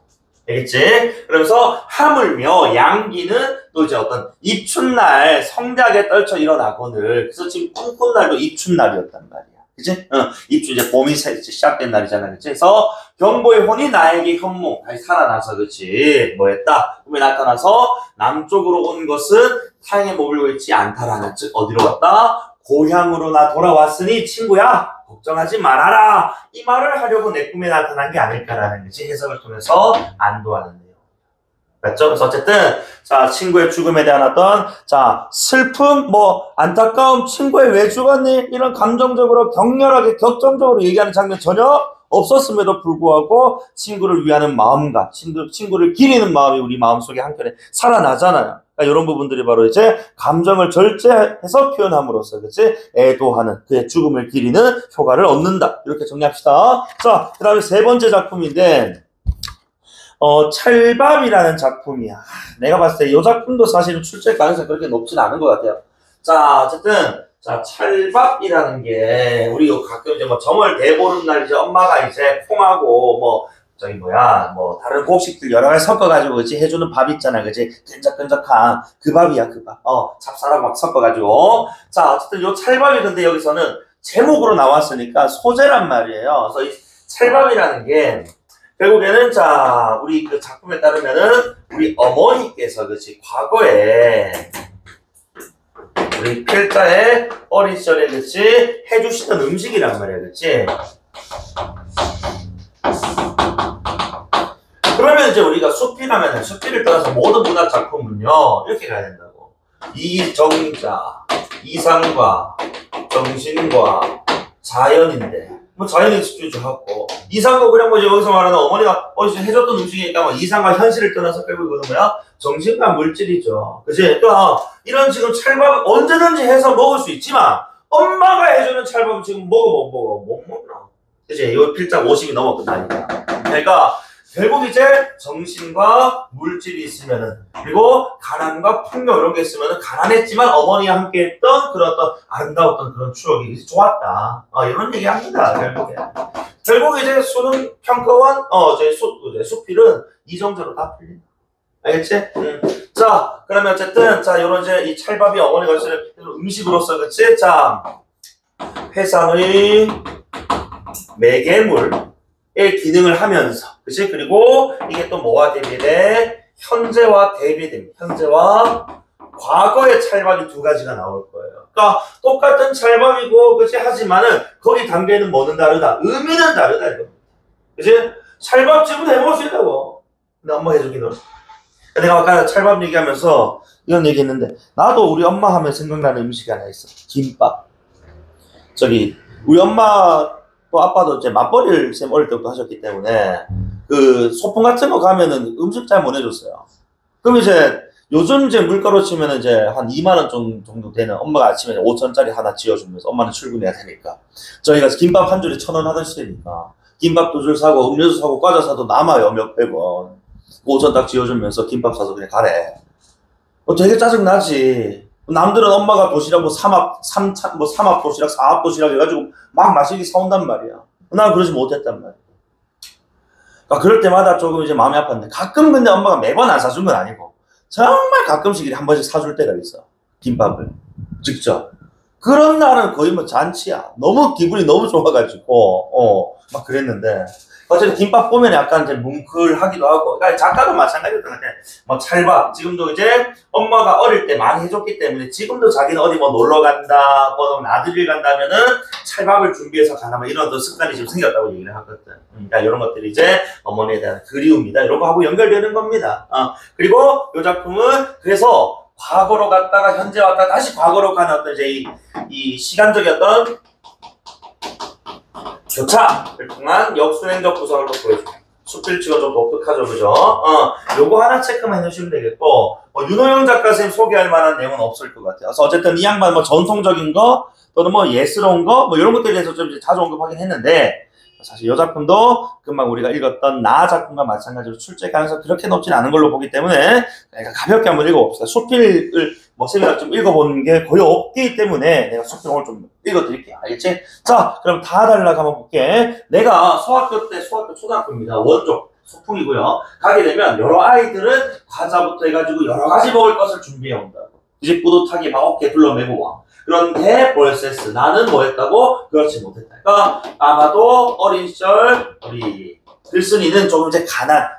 알겠지? 그러면서 하물며 양기는 또 이제 어떤 입춘날 성대하게 떨쳐 일어나거늘. 그래서 지금 꿈꾼날도 입춘날이었단 말이야. 그치? 입춘 이제 봄이 시작된 날이잖아. 그치? 그래서 경보의 혼이 나에게 현몽 다시 살아나서 그치? 뭐 했다? 꿈에 나타나서 남쪽으로 온 것은 타향에 머물고 있지 않다라는 즉 어디로 왔다? 고향으로 나 돌아왔으니 친구야 걱정하지 말아라. 이 말을 하려고 내 꿈에 나타난 게 아닐까라는 거지. 해석을 통해서 안도하는 내용. 맞죠? 그래서 어쨌든 자 친구의 죽음에 대한 어떤 자 슬픔 뭐 안타까움 친구의 왜 죽었니 이런 감정적으로 격렬하게 격정적으로 얘기하는 장면 전혀 없었음에도 불구하고 친구를 위하는 마음과 친구를 기리는 마음이 우리 마음속에 한켠에 살아나잖아요. 그러니까 이런 부분들이 바로 이제 감정을 절제해서 표현함으로써 그치? 애도하는 그의 죽음을 기리는 효과를 얻는다. 이렇게 정리합시다. 자, 그 다음에 세 번째 작품인데 찰밥이라는 작품이야. 내가 봤을 때 이 작품도 사실은 출제 가능성이 그렇게 높지는 않은 것 같아요. 자, 어쨌든 자, 찰밥이라는 게 우리 가끔 이제 뭐 정월 대보름 날 이제 엄마가 이제 콩하고 뭐 다른 곡식들 여러 가지 섞어가지고 그치 해주는 밥 있잖아, 그치 끈적끈적한 그 밥이야, 그 밥. 찹쌀하고 막 섞어가지고. 자, 어쨌든 요 찰밥이 근데 여기서는 제목으로 나왔으니까 소재란 말이에요. 그래서 이 찰밥이라는 게 결국에는 자 우리 그 작품에 따르면은 우리 어머니께서 그치 과거에 우리 필자의 어린 시절에 그치 해주시던 음식이란 말이야, 그치? 그러면 이제 우리가 수필하면은 수필을 따라서 모든 문학 작품은요 이렇게 가야 된다고. 이정자, 이상과, 정신과 자연인데 뭐 자연의 수필도 하고 이상도 그냥 뭐 여기서 말하는 어머니가 어디서 해줬던 음식이니까 뭐 이상과 현실을 떠나서 결국 이거는 뭐야? 정신과 물질이죠. 그치? 그러니까 이런 지금 찰밥 언제든지 해서 먹을 수 있지만 엄마가 해주는 찰밥은 지금 못 먹나? 그치? 이거 필자 50이 넘었거든요. 그러니까 결국 이제 정신과 물질이 있으면은 그리고 가난과 풍요 이런 게 있으면은 가난했지만 어머니와 함께 했던 그런 어떤 아름다웠던 그런 추억이 좋았다. 이런 얘기 합니다. 결국 이제 수능 평가원 수필은 이 정도로 다 풀린다. 알겠지? 자, 그러면 어쨌든 자 요런 이제 이 찰밥이 어머니가 쓰는 음식으로서 그치? 자 회상의 매개물 의 기능을 하면서, 그치? 그리고 이게 또 뭐와 대비돼? 현재와 대비됩니다. 현재와 과거의 찰밥이 두 가지가 나올 거예요. 그러니까 똑같은 찰밥이고, 그치? 하지만은 거기 담겨있는 뭐는 다르다. 의미는 다르다, 이거. 그치? 찰밥집은 해먹을 수 있다고. 근데 엄마 해주기는. 내가 아까 찰밥 얘기하면서 이런 얘기 했는데, 나도 우리 엄마 하면 생각나는 음식이 하나 있어. 김밥. 우리 엄마 또 아빠도 이제 맞벌이를 쌤 어릴 때부터 하셨기 때문에 그 소풍 같은 거 가면은 음식 잘 못 해줬어요. 그럼 이제 요즘 이제 물가로 치면은 이제 한 2만 원 정도 되는 엄마가 아침에 5천짜리 하나 지어주면서 엄마는 출근해야 되니까 저희가 김밥 한 줄에 1,000원 하던 시대니까 김밥 2줄 사고 음료수 사고 과자 사도 남아요 몇백 원. 5천 딱 지어주면서 김밥 사서 그냥 가래. 되게 짜증나지. 남들은 엄마가 도시락 삼합 도시락, 사합 도시락 해가지고 막 맛있게 사온단 말이야. 난 그러지 못했단 말이야. 그러니까 그럴 때마다 조금 이제 마음이 아팠는데 가끔 근데 엄마가 매번 안 사준 건 아니고 정말 가끔씩 한 번씩 사줄 때가 있어. 김밥을. 직접. 그런 날은 거의 뭐 잔치야. 너무 기분이 너무 좋아가지고, 막 그랬는데. 어쨌든 김밥 보면 약간 이제 뭉클하기도 하고, 그러니까 작가도 마찬가지였던 것 같아. 뭐 찰밥, 지금도 이제 엄마가 어릴 때 많이 해줬기 때문에 지금도 자기는 어디 뭐 놀러 간다, 뭐 나들이 간다면은 찰밥을 준비해서 가나, 뭐 이런 또 습관이 지금 생겼다고 얘기를 하거든. 그러니까 이런 것들이 이제 어머니에 대한 그리움이다. 이런 거 하고 연결되는 겁니다. 그리고 이 작품은 그래서 과거로 갔다가 현재 왔다가 다시 과거로 가는 어떤 이제 이 시간적인 어떤 교차를 통한 역순행적 구성을 또 보여줍니다. 수필치가 좀 독특하죠, 그죠? 요거 하나 체크만 해주시면 되겠고, 윤호영 작가 선생님 소개할 만한 내용은 없을 것 같아요. 그래서 어쨌든 이 양반 뭐 전통적인 거, 또는 뭐 예스러운 거, 뭐 이런 것들에 대해서 좀 이제 자주 언급하긴 했는데, 사실 이 작품도 금방 우리가 읽었던 나 작품과 마찬가지로 출제 가능성이 그렇게 높진 않은 걸로 보기 때문에 가볍게 한번 읽어봅시다. 수필을 뭐 세미나 좀 읽어보는 게 거의 없기 때문에 내가 수필 오늘 좀 읽어드릴게요. 알겠지? 자, 그럼 다 달라고 한번 볼게. 내가 초등학교 초등학교입니다. 원조 소풍이고요. 가게 되면 여러 아이들은 과자부터 해가지고 여러 가지 먹을 것을 준비해 온다고. 이제 뿌듯하게 막 어깨 둘러매고 와. 그런데 벌세스 나는 뭐 했다고? 그렇지 못했다. 그러니까 아마도 어린 시절 우리 글쓴이는 조금 이제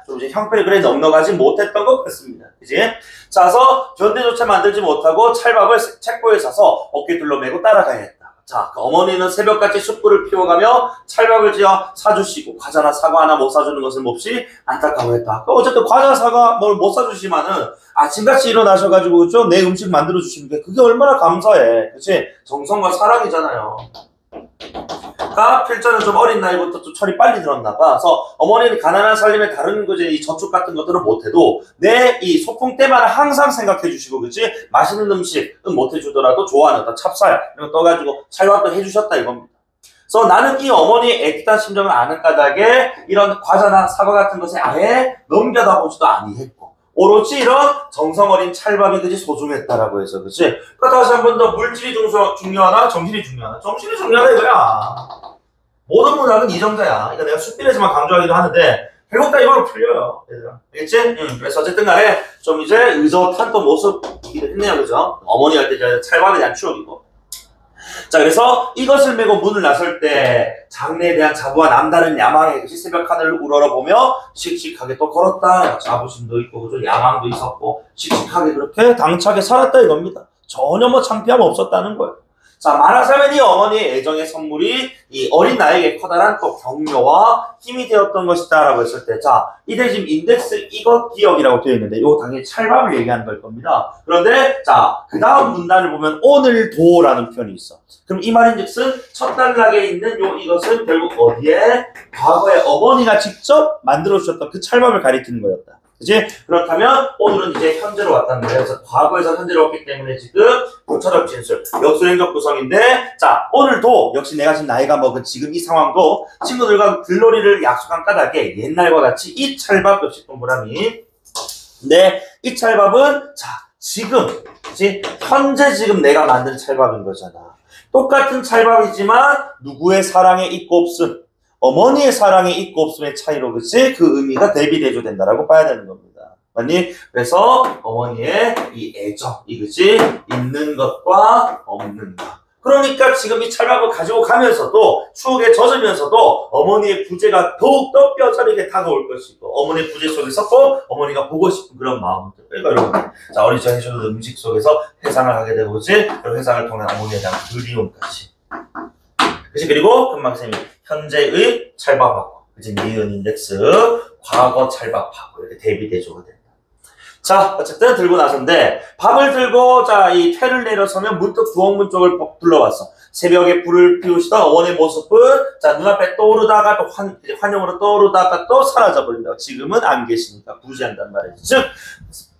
좀 이제 형편이 그래 넉넉하지 못했던 것 같습니다. 그지? 자서 견대조차 만들지 못하고 찰밥을 책보에 싸서 어깨 둘러매고 따라가야겠다. 자, 그 어머니는 새벽같이 숯불을 피워가며 찰밥을 지어 사주시고 과자나 사과 하나 못 사주는 것을 몹시 안타까워했다. 어쨌든 과자 사과 뭘 못 사주시면은 아침같이 일어나셔가지고 그죠? 내 음식 만들어 주시는 게 그게 얼마나 감사해. 그치? 정성과 사랑이잖아요. 필자는 좀 어린 나이부터 좀 철이 빨리 들었나 봐. 그래서 어머니는 가난한 살림에 다른 거지 이 저축 같은 것들은 못해도 내 이 소풍 때만 항상 생각해 주시고 그치? 맛있는 음식은 못 해주더라도 좋아하는 찹쌀 이런 거 떠가지고 찰밥도 해주셨다 이겁니다. 그래서 나는 이 어머니의 애틋한 심정을 아는 까닭에 이런 과자나 사과 같은 것에 아예 넘겨다보지도 아니했고 오로지 이런 정성 어린 찰밥이 그지 소중했다라고 해서 그치? 그러니까 다시 한 번 더 물질이 중요하나 정신이 중요하나? 정신이 중요하다 이거야. 모든 문학은 이 정도야. 그러니까 내가 수필에서만 강조하기도 하는데 결국 다 이걸로 풀려요. 얘들아. 알겠지? 그래서 어쨌든 간에 좀 이제 의젓한 또 모습이기도 했네요. 그죠? 어머니 할 때 찰밥에 대한 추억이고. 자, 그래서 이것을 메고 문을 나설 때 장래에 대한 자부와 남다른 야망에 그치? 새벽 하늘을 우러러보며 씩씩하게 또 걸었다. 자부심도 있고 그죠? 야망도 있었고 씩씩하게 그렇게 당차게 살았다 이겁니다. 전혀 뭐 창피함 없었다는 거예요. 자, 말하자면 이 어머니의 애정의 선물이 이 어린 나에게 커다란 또 격려와 힘이 되었던 것이다라고 했을 때, 자, 이때 지금 인덱스 이것 기억이라고 되어 있는데, 이거 당연히 찰밥을 얘기하는 걸 겁니다. 그런데, 자, 그 다음 문단을 보면 오늘도라는 표현이 있어. 그럼 이 말인즉슨 첫 단락에 있는 이것은 결국 어디에? 과거에 어머니가 직접 만들어주셨던 그 찰밥을 가리키는 거였다. 그치? 그렇다면 오늘은 이제 현재로 왔다는 거예요. 그래서 과거에서 현재로 왔기 때문에 지금 고차적 진술, 역순행적 구성인데 자, 오늘도 역시 내가 지금 나이가 먹은 지금 이 상황도 친구들과 들놀이를 약속한 까닭에 옛날과 같이 이 찰밥 역시 동그라미. 근데 이 찰밥은 자, 지금 그치? 현재 지금 내가 만든 찰밥인 거잖아. 똑같은 찰밥이지만 누구의 사랑에 있고 없음 어머니의 사랑에 있고 없음의 차이로 그치? 그 의미가 대비대조 된다라고 봐야 되는 겁니다. 맞니? 그래서 어머니의 이 애정, 그치? 있는 것과 없는 것. 그러니까 지금 이 찰밥을 가지고 가면서도 추억에 젖으면서도 어머니의 부재가 더욱더 뼈저리게 다가올 것이고 어머니의 부재 속에서 또 어머니가 보고 싶은 그런 마음들. 그러니까 여러분, 자, 어린 시절 해주는 음식 속에서 회상을 하게 되고 그치? 그 회상을 통한 어머니에 대한 그리움까지. 그치? 그리고 금방 선생님이 현재의 찰밥하고 그치? 니은 인덱스 과거 찰밥하고 이렇게 대비대조가 된다. 자, 어쨌든 들고 나선데 밥을 들고 자, 이 퇴를 내려서면 문득 부엌문 쪽을 둘러봤어. 새벽에 불을 피우시던 어머니의 모습은 자, 눈앞에 떠오르다가 또 환영으로 떠오르다가 또 사라져버린다. 지금은 안 계시니까 부재한단 말이지. 즉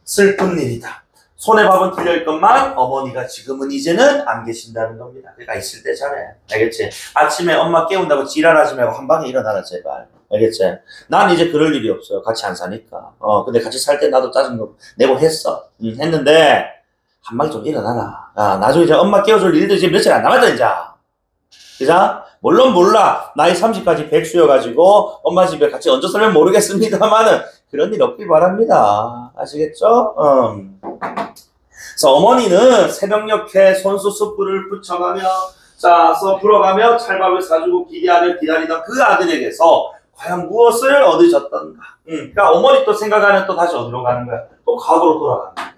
슬픈 일이다. 손에 밥은 들려있건만 어머니가 지금은 이제는 안 계신다는 겁니다. 그러니까 있을 때 잘해. 알겠지? 아침에 엄마 깨운다고 지랄하지 말고 한 방에 일어나라 제발. 알겠지? 난 이제 그럴 일이 없어요. 같이 안 사니까. 근데 같이 살 때 나도 짜증 내고 했어. 했는데 한 방에 좀 일어나라. 나중에 이제 엄마 깨워줄 일도 이제 며칠 안 남았다 이제. 그죠? 물론 몰라. 나이 30까지 백수여가지고 엄마 집에 같이 얹어 살면 모르겠습니다만은 그런 일 없길 바랍니다. 아시겠죠? 그래서 어머니는 새벽녘에 손수 숯불을 붙여가며 짜서 불어가며 찰밥을 사주고 기다리던 그 아들에게서 과연 무엇을 얻으셨던가. 그러니까 어머니 또 생각하면 또 다시 어디로 가는 거야? 또 과거로 돌아가는 거야.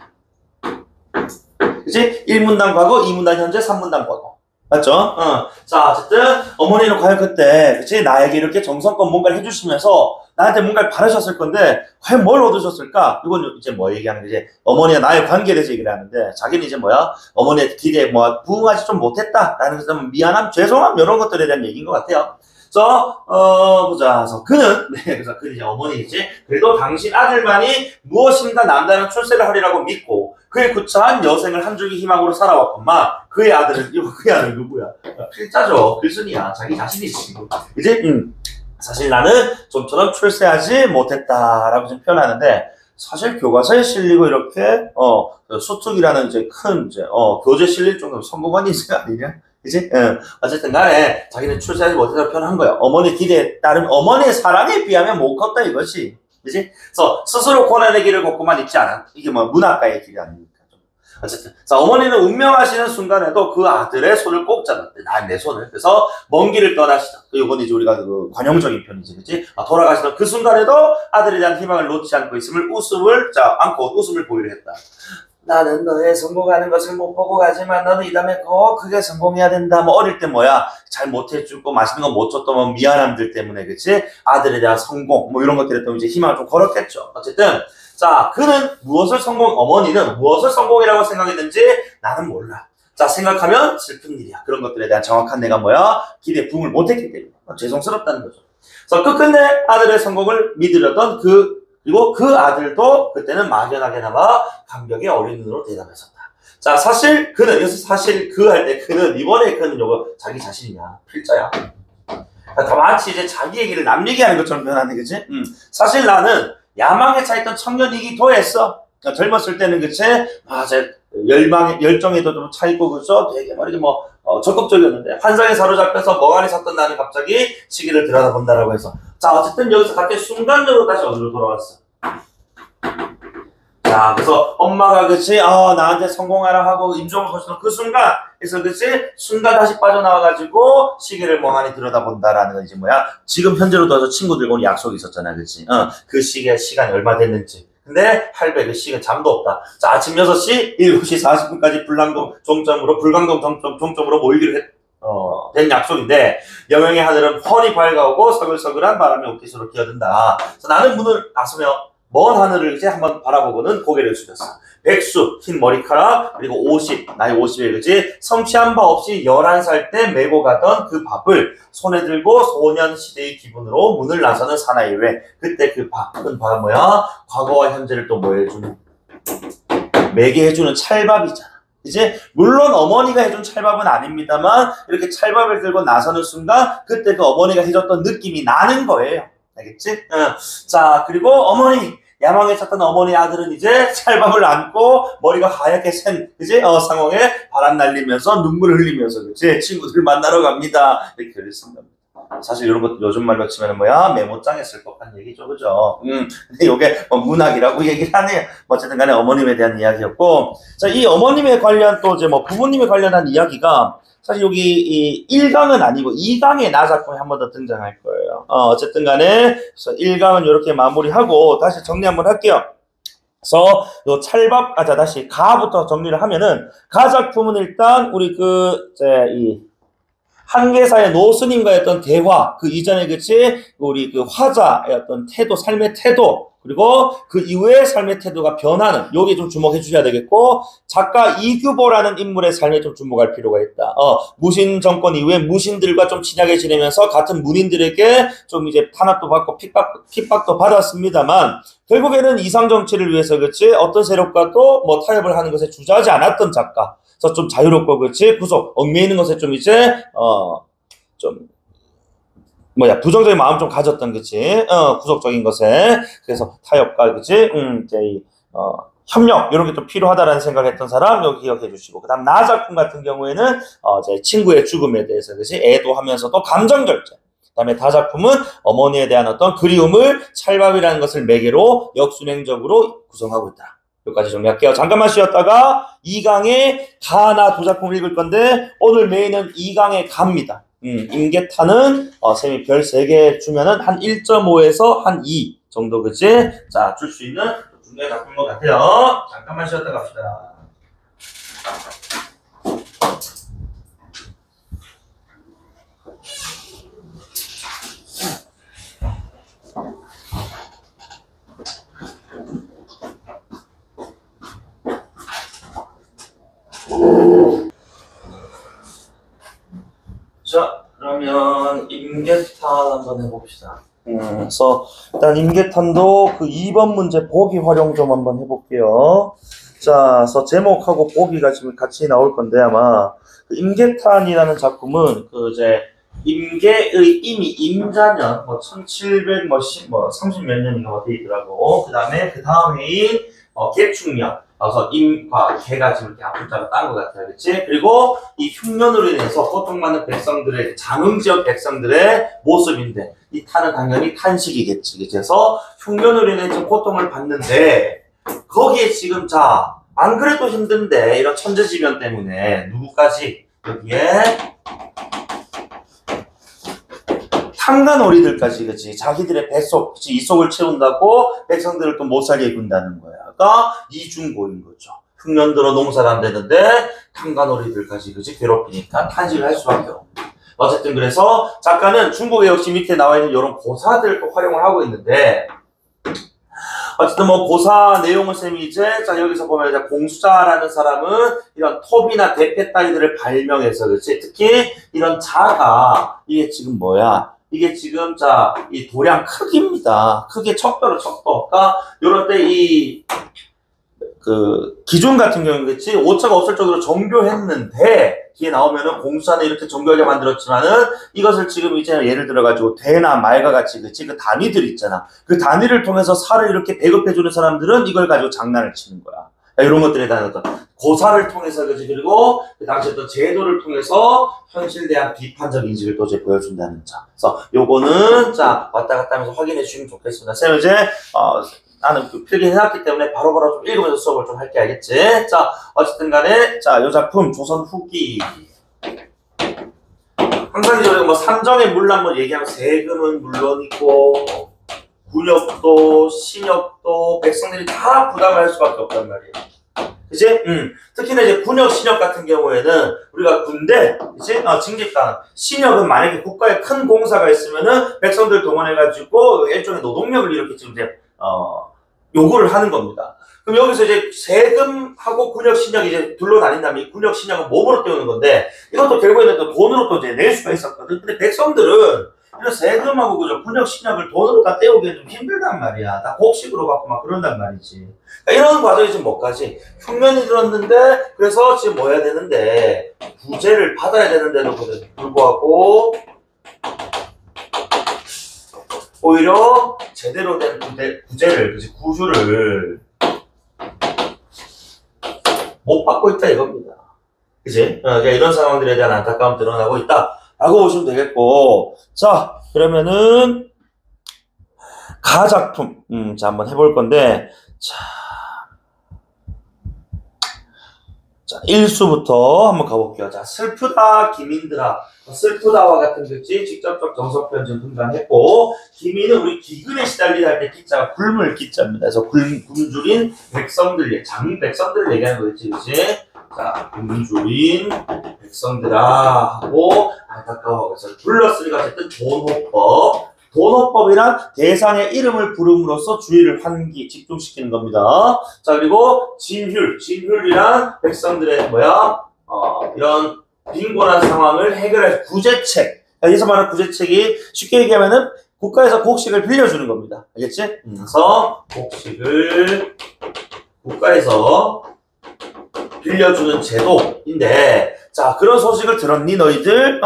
그치? 1문단 과거, 2문단 현재, 3문단 과거. 맞죠? 자, 어쨌든 어머니는 과연 그때 그치? 나에게 이렇게 정성껏 뭔가를 해주시면서 나한테 뭔가를 바라셨을 건데 과연 뭘 얻으셨을까? 이건 이제 뭐 얘기하는 게 이제 어머니와 나의 관계에 대해서 얘기를 하는데 자기는 이제 뭐야? 어머니의 기대에 뭐 부응하지 좀 못했다라는 것은 미안함, 죄송함 이런 것들에 대한 얘기인 것 같아요. 그래서 보자. 그래서 그는 그래서 그는 이제 어머니겠지. 그래도 당신 아들만이 무엇인가 남다른 출세를 하리라고 믿고 그의 구차한 여생을 한 줄기 희망으로 살아왔건만 그의 아들은 누구야? 필자죠. 글순이야. 자기 자신이지. 이제 사실 나는 좀처럼 출세하지 못했다라고 좀 표현하는데 사실 교과서에 실리고 이렇게 수특이라는 이제 큰 이제 교재 실릴 정도면 성공한 인생 아니냐? 그치? 어쨌든 간에 자기는 출세하지 못했다고 표현한 거예요. 어머니 기대에 따른 어머니의 사랑에 비하면 못 컸다 이것이. 그치? 그래서 스스로 고난의 길을 걷고만 있지 않아. 이게 뭐 문학가의 길이 아닙니까? 어쨌든. 자, 어머니는 운명하시는 순간에도 그 아들의 손을 꼭 잡았대. 내 손을. 그래서 먼 길을 떠나시다. 이건 이제 우리가 그 관용적인 편이지. 그치? 돌아가시던 그 순간에도 아들에 대한 희망을 놓지 않고 있음을 안고 웃음을 보이려 했다. 나는 너의 성공하는 것을 못 보고 가지만 너는 이 다음에 꼭 크게 성공해야 된다. 뭐 어릴 때 뭐야 잘 못해주고 맛있는 거 못 줬던 뭐 미안함들 때문에 그치 아들에 대한 성공 뭐 이런 것들에 또 이제 희망을 좀 걸었겠죠. 어쨌든 자 그는 어머니는 무엇을 성공이라고 생각했는지 나는 몰라. 자 생각하면 슬픈 일이야. 그런 것들에 대한 정확한 내가 뭐야 기대에 부응을 못했기 때문에 죄송스럽다는 거죠. 그래서 끝끝내 아들의 성공을 믿으려던 그리고 그 아들도 그때는 막연하게나마 감격에 어린 눈으로 대답했었다. 자, 사실 그 할 때 그는 이번에 그는 요거 자기 자신이냐 필자야. 그러니까 마치 이제 자기 얘기를 남 얘기하는 것처럼 표현하는 거지. 사실 나는 야망에 차있던 청년이기도 했어. 그러니까 젊었을 때는 그치 제 열정에도 좀 차있고 그죠. 되게 말이지 적극적이었는데 환상에 사로잡혀서 멍하니 섰던 나는 갑자기 시기를 들여다본다라고 해서 자 어쨌든 여기서 갑자기 순간적으로 다시 어디로 돌아왔어. 자 그래서 엄마가 그치 나한테 성공하라 하고 임종을 거치던 그 순간 그래서 그치 순간 다시 빠져나와가지고 시기를 멍하니 들여다본다라는 건 이제 뭐야 지금 현재로 둬서 친구들과 오늘 약속이 있었잖아 그치 그 시간이 얼마 됐는지 근데 할배 그 시간 잠도 없다. 자 아침 6시 7시 40분까지 불광동 종점으로 모이기로 된 약속인데 영영의 하늘은 훤히 밝아오고 서글서글한 바람이 옷깃으로 기어든다. 그래서 나는 문을 나서며 먼 하늘을 이제 한번 바라보고는 고개를 숙였어. 백수, 흰 머리카락, 그리고 나이 50에 그지 성취한 바 없이 11살 때 메고 가던 그 밥을 손에 들고 소년 시대의 기분으로 문을 나서는 사나이 외 그때 그 밥은 뭐야? 과거와 현재를 또 뭐 해주는 매게 해주는 찰밥이잖아. 이제 물론 어머니가 해준 찰밥은 아닙니다만 이렇게 찰밥을 들고 나서는 순간 그때 그 어머니가 해줬던 느낌이 나는 거예요. 알겠지? 자 그리고 야망에 찼던 어머니 아들은 이제 찰밥을 안고 머리가 하얗게 센 그지? 상황에 바람 날리면서 눈물을 흘리면서 그치? 친구들 만나러 갑니다. 이렇게 글을 쓴 겁니다. 사실 이런 것도 요즘 말로 치면 메모장에 쓸 법한 얘기죠. 그죠? 근데 요게 문학이라고 얘기를 하네요. 어쨌든 간에 어머님에 대한 이야기였고 자, 이 어머님에 관련 또 이제 부모님에 관련한 이야기가 사실 여기 이 1강은 아니고 2강의 나 작품이 한 번 더 등장할 거예요. 어쨌든 간에 그래서 1강은 이렇게 마무리하고 다시 정리 한번 할게요. 그래서 요 찰밥 다시 가부터 정리를 하면은 가 작품은 일단 우리 이 한계사의 노스님과의 어떤 대화 그 이전에 그치 우리 그 화자의 어떤 태도 삶의 태도 그리고 그 이후에 삶의 태도가 변하는 여기에 좀 주목해 주셔야 되겠고 작가 이규보라는 인물의 삶에 좀 주목할 필요가 있다. 무신 정권 이후에 무신들과 좀 친하게 지내면서 같은 문인들에게 좀 이제 탄압도 받고 핍박도 받았습니다만 결국에는 이상 정치를 위해서 그치 어떤 세력과도 타협을 하는 것에 주저하지 않았던 작가. 그래서 좀 자유롭고 그치 얽매이는 것에 좀 이제 부정적인 마음 좀 가졌던 그치 구속적인 것에 그래서 타협과 그치 이제 협력 이런 게 좀 필요하다라는 생각을 했던 사람 여기 기억해 주시고 그다음 나 작품 같은 경우에는 제 친구의 죽음에 대해서 그치 애도하면서도 감정 결제 그다음에 다 작품은 어머니에 대한 어떤 그리움을 찰밥이라는 것을 매개로 역순행적으로 구성하고 있다. 여기까지 정리할게요. 잠깐만 쉬었다가 2강의 가나 두 작품 읽을 건데 오늘 메인은 2강의 가입니다. 임계타는 쌤이 별 3개 주면은 한 1.5에서 한 2 정도 그치? 자, 줄 수 있는 중요한 작품인 것 같아요. 잠깐만 쉬었다 갑시다. 자, 그러면 임계탄 한번 해봅시다. 그래서 일단 임계탄도 그 2번 문제 보기 활용 좀 한번 해볼게요. 자, 그래서 제목하고 보기가 지금 같이 나올 건데 아마 그 임계탄이라는 작품은 그 이제 임계의 이미 임자년 뭐 1700 30 몇 년인가 뭐 돼 있더라고. 그다음에 그 다음 해인 개축년. 그래서 임과 개가 지금 이렇게 앞글자가 딴 것 같아요. 그치? 그리고 이 흉년으로 인해서 고통받는 백성들의, 장흥지역 백성들의 모습인데, 이 탄은 당연히 탄식이겠지. 그래서 흉년으로 인해서 고통을 받는데, 거기에 지금 자, 안 그래도 힘든데, 이런 천재지변 때문에, 누구까지? 여기에, 탕간오리들까지, 그치? 자기들의 뱃속, 그치? 이 속을 채운다고 백성들을 또 못 살게 군다는 거야. 가 이중고인 거죠. 흉년 들어 농사를 안 되는데 탕간오리들까지 그치 괴롭히니까 탄식을 할 수밖에 없고. 어쨌든 그래서 작가는 중국에 역시 밑에 나와 있는 이런 고사들을 또 활용을 하고 있는데 어쨌든 뭐 고사 내용을 쌤이 이제 자 여기서 보면 이제 공수자라는 사람은 이런 톱이나 대패 따위들을 발명해서 그치 특히 이런 자가 이게 지금 뭐야? 이게 지금 자 이 도량 크기입니다. 크게 척도로 척도. 그러니까 요럴 때 이 그 기준 같은 경우는 그치 오차가 없을 정도로 정교했는데 뒤에 나오면은 공수사는 이렇게 정교하게 만들었지만은 이것을 지금 이제 예를 들어 가지고 대나 말과 같이 그치 그 단위들 있잖아. 그 단위를 통해서 살을 이렇게 배급해주는 사람들은 이걸 가지고 장난을 치는 거야. 이런 것들에 대한 어떤 고사를 통해서 그치 그리고 그 당시 어떤 제도를 통해서 현실에 대한 비판적 인식을 또 이제 보여준다는 점. 그래서 요거는 자 왔다 갔다 하면서 확인해 주시면 좋겠습니다. 쌤 이제 나는 필기해놨기 때문에 바로바로 좀 읽으면서 수업을 좀 할게 알겠지? 자 어쨌든 간에 자 요 작품 조선 후기 항상 이제 뭐 산정의 물론 뭐 얘기하면 세금은 물론이고 군역도 신역도 백성들이 다 부담을 할 수밖에 없단 말이에요. 그치? 특히나 이제 군역, 신역 같은 경우에는 우리가 군대, 그치? 징집단. 신역은 만약에 국가에 큰 공사가 있으면은 백성들 동원해가지고 일종의 노동력을 이렇게 지금 이제, 요구를 하는 겁니다. 그럼 여기서 이제 세금하고 군역, 신역이 이제 둘러다닌다면 이 군역, 신역은 몸으로 때우는 건데 이것도 결국에는 또 돈으로 또 이제 낼 수가 있었거든. 근데 백성들은 이런 세금하고 그저 군역, 신역을 돈으로 다 떼우기엔 좀 힘들단 말이야. 다 곡식으로 갖고 막 그런단 말이지. 그러니까 이런 과정이 지금 뭐까지 흉년이 들었는데 그래서 지금 뭐 해야 되는데 구제를 받아야 되는데도 불구하고 오히려 제대로 된 구제를 그치 구주를 못 받고 있다 이겁니다. 그치? 그러니까 이런 상황들에 대한 안타까움 드러나고 있다 라고 보시면 되겠고 자 그러면은 가작품 자 한번 해볼 건데 자 1수부터 한번 가볼게요. 자 슬프다 기민들아 슬프다와 같은 글씨 직접적 정석 표현 좀 등장했고 기민은 우리 기근에 시달리다 할 때 기자가 굶을 기자입니다. 그래서 굶주린 백성들 장 백성들을 얘기하는 거겠지 그치? 자 굶주린 백성들아 하고 안타까워 그래서 불렀으니까 어쨌든 돈호법 돈호법이란 대상의 이름을 부름으로써 주의를 환기, 집중시키는 겁니다. 자, 그리고 진휼이란 백성들의 이런 빈곤한 상황을 해결할 구제책. 여기서 말하는 구제책이 쉽게 얘기하면은 국가에서 곡식을 빌려주는 겁니다. 알겠지? 그래서 곡식을 국가에서 빌려주는 제도인데, 자, 그런 소식을 들었니, 너희들?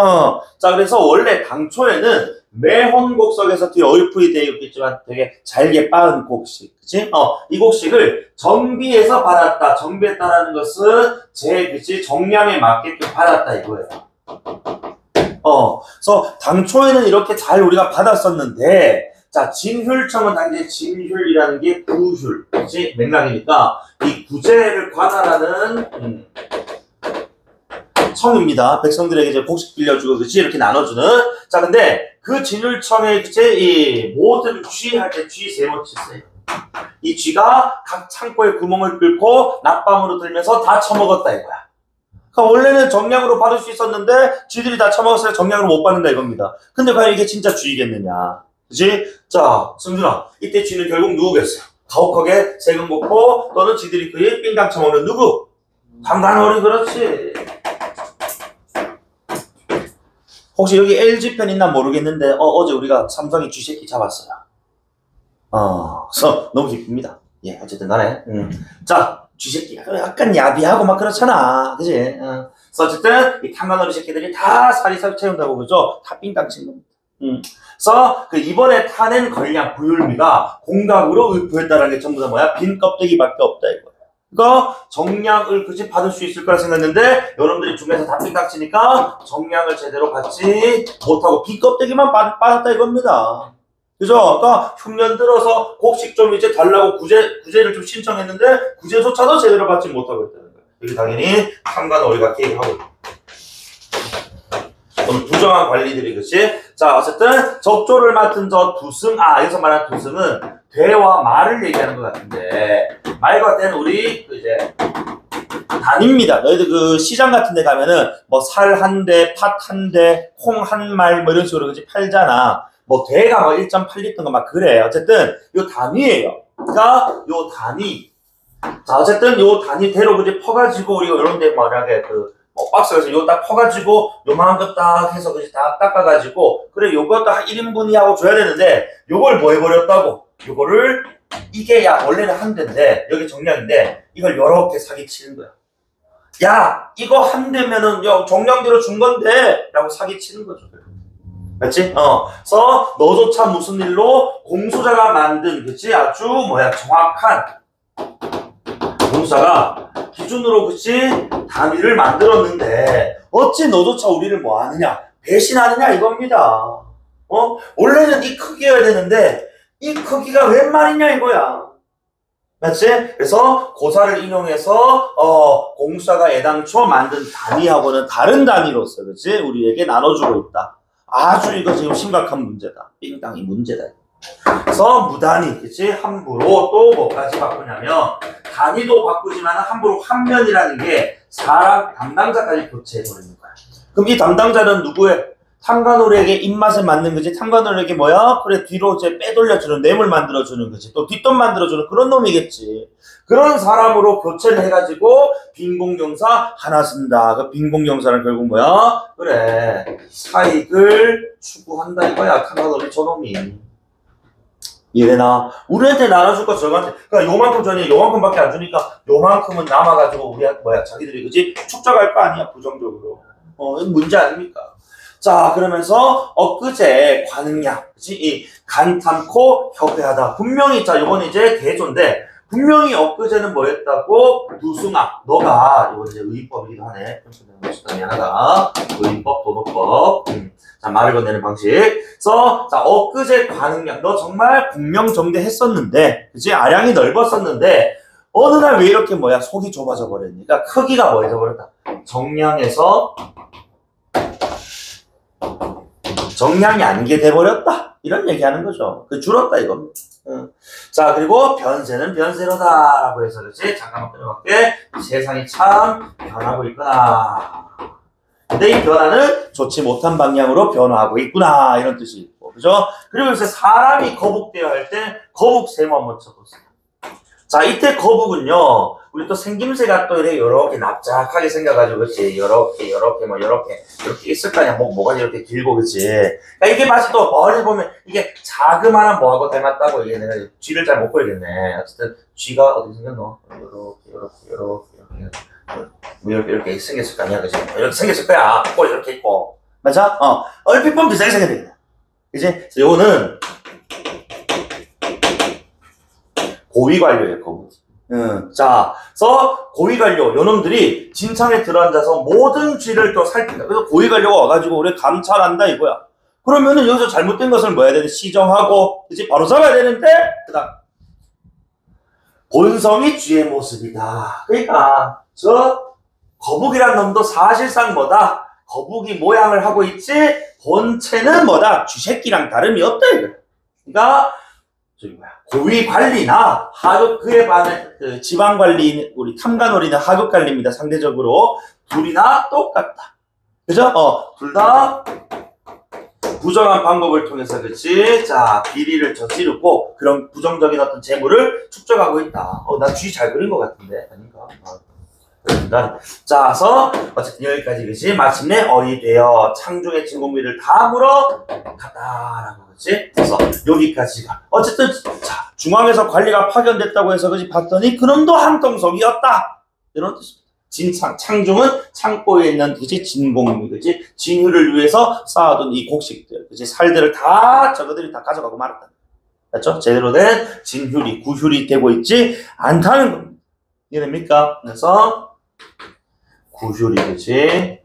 자, 그래서 원래 당초에는 매혼곡석에서 뒤에 어이프이 되어 있겠지만 되게 잘게 빻은 곡식, 그치? 이 곡식을 정비해서 받았다. 정비했다라는 것은 그치? 정량에 맞게끔 받았다 이거예요. 그래서 당초에는 이렇게 잘 우리가 받았었는데, 자, 진휼청은 당연히 진휼이라는 게 구휼, 그치? 맥락이니까 이 구제를 관할하는 청입니다. 백성들에게 이제 곡식 빌려주고, 그치? 이렇게 나눠주는. 자, 근데 그 진휼청의 그치? 이 모든 쥐 할 때 쥐 세 번 치세요. 이 쥐가 각 창고에 구멍을 뚫고 낮밤으로 들면서 다 처먹었다 이거야. 그러니까 원래는 정량으로 받을 수 있었는데 쥐들이 다 처먹었어요. 정량으로 못 받는다 이겁니다. 근데 과연 이게 진짜 쥐이겠느냐? 그치? 자, 승준아, 이때 쥐는 결국 누구겠어요? 가혹하게 세금 먹고 너는 쥐들이 그의 삥땅 처먹는 누구? 강간어리. 그렇지. 혹시 여기 LG편 있나 모르겠는데 어제 우리가 삼성이 쥐새끼 잡았어요. 그래서 너무 기쁩니다. 예, 어쨌든 간에. 자, 쥐새끼가 약간 야비하고 막 그렇잖아. 그지? 그래서 어쨌든 이 탕간어리 새끼들이 다 사리사리 채운다고 그러죠? 다 삥땅 친 겁니다. 그래서 그 이번에 타낸 걸량 부율미가 공각으로 의포했다는 게 전부 다 뭐야? 빈 껍데기밖에 없다 이거야. 그러니까 정량을 그치 받을 수 있을 거라 생각했는데 여러분들이 중에서 다 삥땅 치니까 정량을 제대로 받지 못하고 빈 껍데기만 받았다 이겁니다. 그죠? 그러니까 흉년 들어서 곡식 좀 이제 달라고 구제를 좀 신청했는데 구제조차도 제대로 받지 못하고 있다는 거예요. 이게 당연히 탕간어리가 개입하고 있다. 부정한 관리들이, 그치? 자, 어쨌든 적조를 맡은 저 두승, 여기서 말하는 두승은 대와 말을 얘기하는 것 같은데, 말과 대는 우리 이제 단입니다. 너희들 그 시장 같은 데 가면은 뭐 살 한 대, 팥 한 대, 콩 한 말 뭐 이런 식으로 그치 팔잖아. 뭐 대가 뭐 1.8리터인가 막 그래. 어쨌든 요 단위예요. 그러니까 요 단위. 자, 어쨌든 요 단위 대로 그치 퍼가지고 우리가 이런 데 만약에 박스에서 요거 딱 퍼가지고 요만한 거 딱 해서 그치 딱 닦아가지고 그래 요것도 한 1인분이 하고 줘야 되는데 요걸 뭐 해버렸다고? 요거를 이게 야 원래는 한 대인데 여기 정량인데 이걸 요렇게 사기치는 거야. 야 이거 한 대면은 야 정량대로 준 건데 라고 사기치는 거죠. 맞지? 그래서 너조차 무슨 일로 공소자가 만든 그치 아주 정확한 공사가 기준으로 그치 단위를 만들었는데 어찌 너조차 우리를 뭐 하느냐 배신하느냐 이겁니다. 원래는 이 크기여야 되는데 이 크기가 웬 말이냐 이거야. 맞지? 그래서 고사를 인용해서 공사가 애당초 만든 단위하고는 다른 단위로서 그치 우리에게 나눠주고 있다. 아주 이거 지금 심각한 문제다. 삥땅이 문제다. 그래서 무단위, 그치? 함부로 또 뭐까지 바꾸냐면 단위도 바꾸지만 함부로 환면이라는 게 사람 담당자까지 교체해버리는 거야. 그럼 이 담당자는 누구의? 탕간호리에게 입맛에 맞는 거지. 탕간호리에게 뭐야? 그래 뒤로 이제 빼돌려주는 뇌물 만들어주는 거지. 또 뒷돈 만들어주는 그런 놈이겠지. 그런 사람으로 교체를 해가지고 빈공경사 하나 쓴다. 그 빈공경사는 결국 뭐야? 그래 사익을 추구한다 이거야. 탕간호리 저놈이. 이해되나? 우리한테 나눠줄 거 저한테 그러니까 요만큼 전에 요만큼밖에 안 주니까 요만큼은 남아가지고 우리 자기들이 그지 축적할 거 아니야 부정적으로. 이건 문제 아닙니까? 자 그러면서 엊그제 관응량 그치 이 간탐코 협회하다 분명히 자 요건 이제 대조인데 분명히 엊그제는 뭐였다고 두승아 너가 이거 이제 의법이기도 하네 미안하다 의법 도노법 자 말을 건네는 방식 그래서 자 엊그제 관응량 너 정말 공명정대했었는데 그치 아량이 넓었었는데 어느 날 왜 이렇게 속이 좁아져 버렸니? 그러니까 크기가 뭐해져 버렸다 정량에서 정량이 아니게 돼버렸다 이런 얘기하는 거죠. 그 줄었다 이겁니다. 자 그리고 변세는 변세로다라고 해서 그렇지 잠깐만 끊어볼게. 세상이 참 변하고 있구나. 근데 이 변화는 좋지 못한 방향으로 변화하고 있구나 이런 뜻이 있고 그죠? 그리고 이제 사람이 거북되어 할 때 거북 세모 한번 쳐보세요. 자 이때 거북은요 우리 또 생김새가 또 이렇게 납작하게 생겨가지고 그치 이렇게 있을 거 아니야 뭐가 이렇게 길고 그치 그러니까 이게 마치 또 머리 보면 이게 자그마한 뭐하고 닮았다고 이게 내가 쥐를 잘 못 그리겠네. 어쨌든 쥐가 어떻게 생겼노? 이렇게 생겼을 거 아니야 그치 이렇게 생겼을 거야. 꼬리 이렇게 있고 맞아? 얼핏 보면 비슷하게 생겼네 그치? 요거는 고위관료예요 거북. 자, 그래서 고위관료 요놈들이 진창에 들어앉아서 모든 쥐를 또 살핀다. 그래서 고위관료가 와가지고 우리 감찰한다 이거야. 그러면은 여기서 잘못된 것을 뭐 해야 되는 시정하고, 그치? 바로 잡아야 되는데, 그 다음. 본성이 쥐의 모습이다. 그러니까, 저 거북이란 놈도 사실상 뭐다? 거북이 모양을 하고 있지, 본체는 뭐다? 쥐새끼랑 다름이 없다, 이거. 그러니까, 저기 뭐야, 고위 관리나 하급, 그에 반해, 그 지방 관리, 우리 탐관오리는 하급 관리입니다. 상대적으로. 둘이나 똑같다. 그죠? 둘 다 부정한 방법을 통해서, 그치? 자, 비리를 저지르고, 그런 부정적인 어떤 재물을 축적하고 있다. 나 쥐 잘 그린 것 같은데. 아닌가? 그러니까. 자, 그래서, 어쨌든 여기까지, 그치? 마침내 어이 되어 창중의 진공미를 다 물어 갔다라고, 그치? 그래서 여기까지가. 어쨌든, 자, 중앙에서 관리가 파견됐다고 해서, 그치? 봤더니, 그놈도 한통속이었다. 이런 뜻입니다. 창중은 창고에 있는, 그치? 진공미, 그치? 진유를 위해서 쌓아둔 이 곡식들, 그치? 살들을 다, 저거들이 다 가져가고 말았다. 맞죠? 제대로 된 진휴리, 구휴리 되고 있지 않다는 겁니다. 이해됩니까? 그래서, 구휴리, 그치?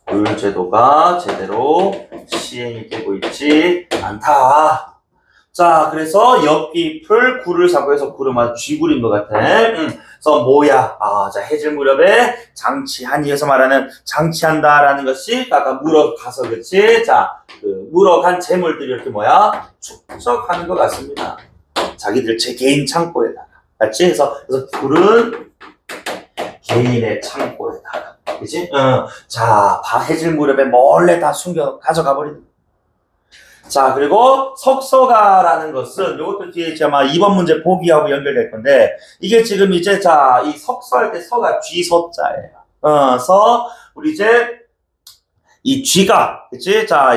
구율제도가 제대로 시행이 되고 있지 않다. 자, 그래서 옆잎을 구를 사고해서 구름아 쥐구린 것 같아. 그래서 뭐야? 자, 해질 무렵에 장치한이에서 말하는 장치한다라는 것이 아까 물어가서, 그치? 자, 그 물어간 재물들이 이렇게 뭐야? 축적하는 것 같습니다. 자기들 제 개인 창고에다가. 맞지? 그래서 굴은 개인의 창고에다가. 그치? 자, 해질 무렵에 몰래 다 숨겨 가져가 버리는. 자, 그리고 석서가라는 것은 요것도 뒤에 아마 2번 문제 보기하고 연결될 건데, 이게 지금 이제 자, 이 석서할 때 서가 쥐서자예요. 우리 이제 이 쥐가, 그치? 자,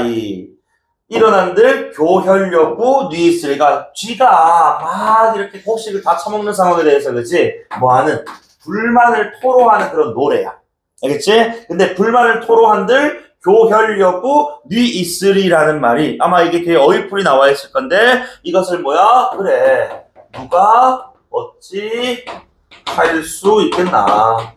일어난들 교혈여구 뉘있으리가, 쥐가 막 이렇게 곡식을 다 처먹는 상황에 대해서, 그치? 뭐하는 불만을 토로하는 그런 노래야. 알겠지? 근데 불만을 토로한들 교혈여구 뉘있으리라는 말이 아마 이게 뒤에 어휘풀이 나와 있을 건데, 이것을 뭐야? 그래, 누가 어찌 할 수 있겠나.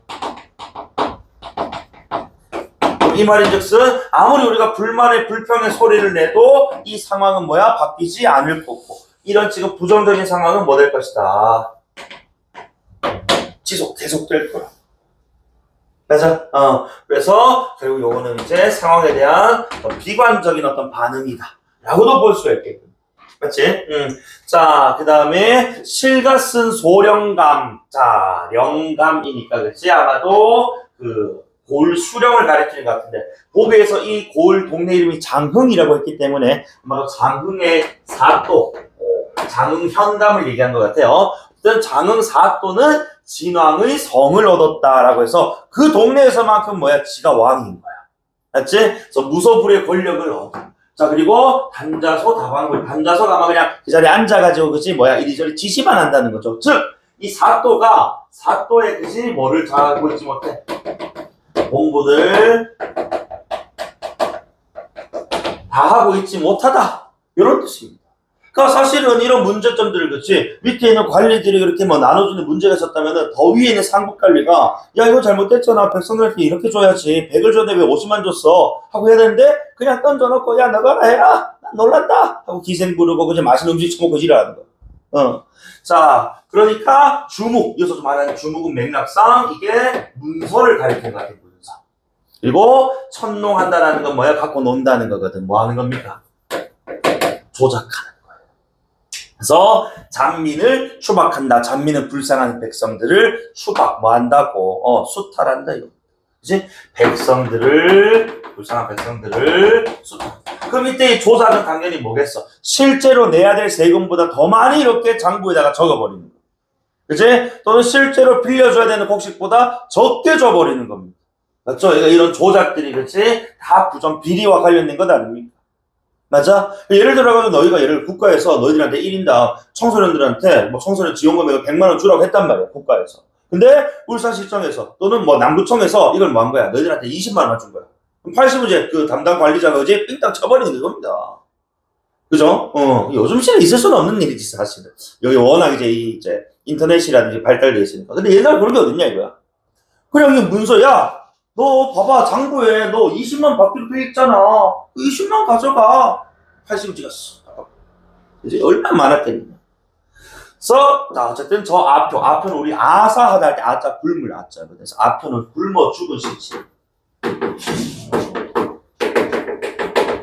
이 말인즉슨 아무리 우리가 불만의 불평의 소리를 내도 이 상황은 뭐야? 바뀌지 않을 거고, 이런 지금 부정적인 상황은 뭐 될 것이다? 계속될 거야. 맞아? 그래서 결국 요거는 이제 상황에 대한 비관적인 어떤 반응이다 라고도 볼 수가 있겠군. 맞지? 자, 그 다음에 실가 쓴 소령감. 자, 영감이니까, 그치? 아마도 골 수령을 가리키는 것 같은데, 보기에서 이 골 동네 이름이 장흥이라고 했기 때문에 아마도 장흥의 사또, 장흥현감을 얘기한 것 같아요. 어떤 장흥 사또는 진왕의 성을 얻었다라고 해서 그 동네에서만큼 뭐야? 지가 왕인 거야. 맞지? 그래서 무소불의 권력을 얻어. 자, 그리고 단자소 다방불. 단자소가 아마 그냥 그 자리에 앉아가지고, 그치? 뭐야? 이리저리 지시만 한다는 거죠. 즉, 이 사또의 그치? 뭐를 잘하고 있지 못해. 공부들 다 하고 있지 못하다. 이런 뜻입니다. 그러니까 사실은 이런 문제점들을, 그치? 밑에 있는 관리들이 그렇게 뭐 나눠주는 문제가 있었다면은 더 위에 있는 상급관리가, 야, 이거 잘못됐잖아. 백성들한테 이렇게 줘야지. 100을 줬는데 왜 50만 줬어? 하고 해야 되는데, 그냥 던져놓고, 야, 너가 해라. 난 놀란다. 하고 기생 부르고, 그냥 맛있는 음식 처먹고 지랄하는 거. 자, 그러니까 주묵, 여기서 말하는 주묵은 맥락상 이게 문서를 가리키는 것 같아요. 문서. 그리고 천농한다라는 건 뭐야? 갖고 논다는 거거든. 뭐 하는 겁니까? 조작하는. 그래서 잔민을 추박한다. 잔민은 불쌍한 백성들을 추박 뭐 한다고? 수탈한다 이거. 그치? 불쌍한 백성들을 수탈. 그럼 이때 이 조작은 당연히 뭐겠어? 실제로 내야 될 세금보다 더 많이 이렇게 장부에다가 적어버리는 거. 그치? 또는 실제로 빌려줘야 되는 곡식보다 적게 줘버리는 겁니다. 맞죠? 이런 조작들이, 그치? 다 부정 비리와 관련된 것 아닙니까? 맞아? 예를 들어서 너희가 국가에서 너희들한테 1인당 청소년들한테 뭐 청소년 지원금액을 100만원 주라고 했단 말이야, 국가에서. 근데 울산시청에서 또는 뭐 남구청에서 이걸 뭐 한 거야? 너희들한테 20만원만 준 거야. 그럼 80은 이제 그 담당 관리자가 이제 삥땅 쳐버리는 겁니다. 그죠? 요즘 시대에 있을 수는 없는 일이지, 사실은. 여기 워낙 이제 인터넷이라든지 발달되어 있으니까. 근데 옛날 그런 게 어딨냐, 이거야. 그냥 이 문서야, 너 봐봐 장부에 너 20만 받기로 돼 있잖아. 그 20만 가져가. 80을 찍었어. 이제 얼마나 많았겠냐. 그래서 자 어쨌든 저 아표는 우리 아사하다 할 때 아자 굶을 아자. 그래서 아표는 굶어 죽은 시체.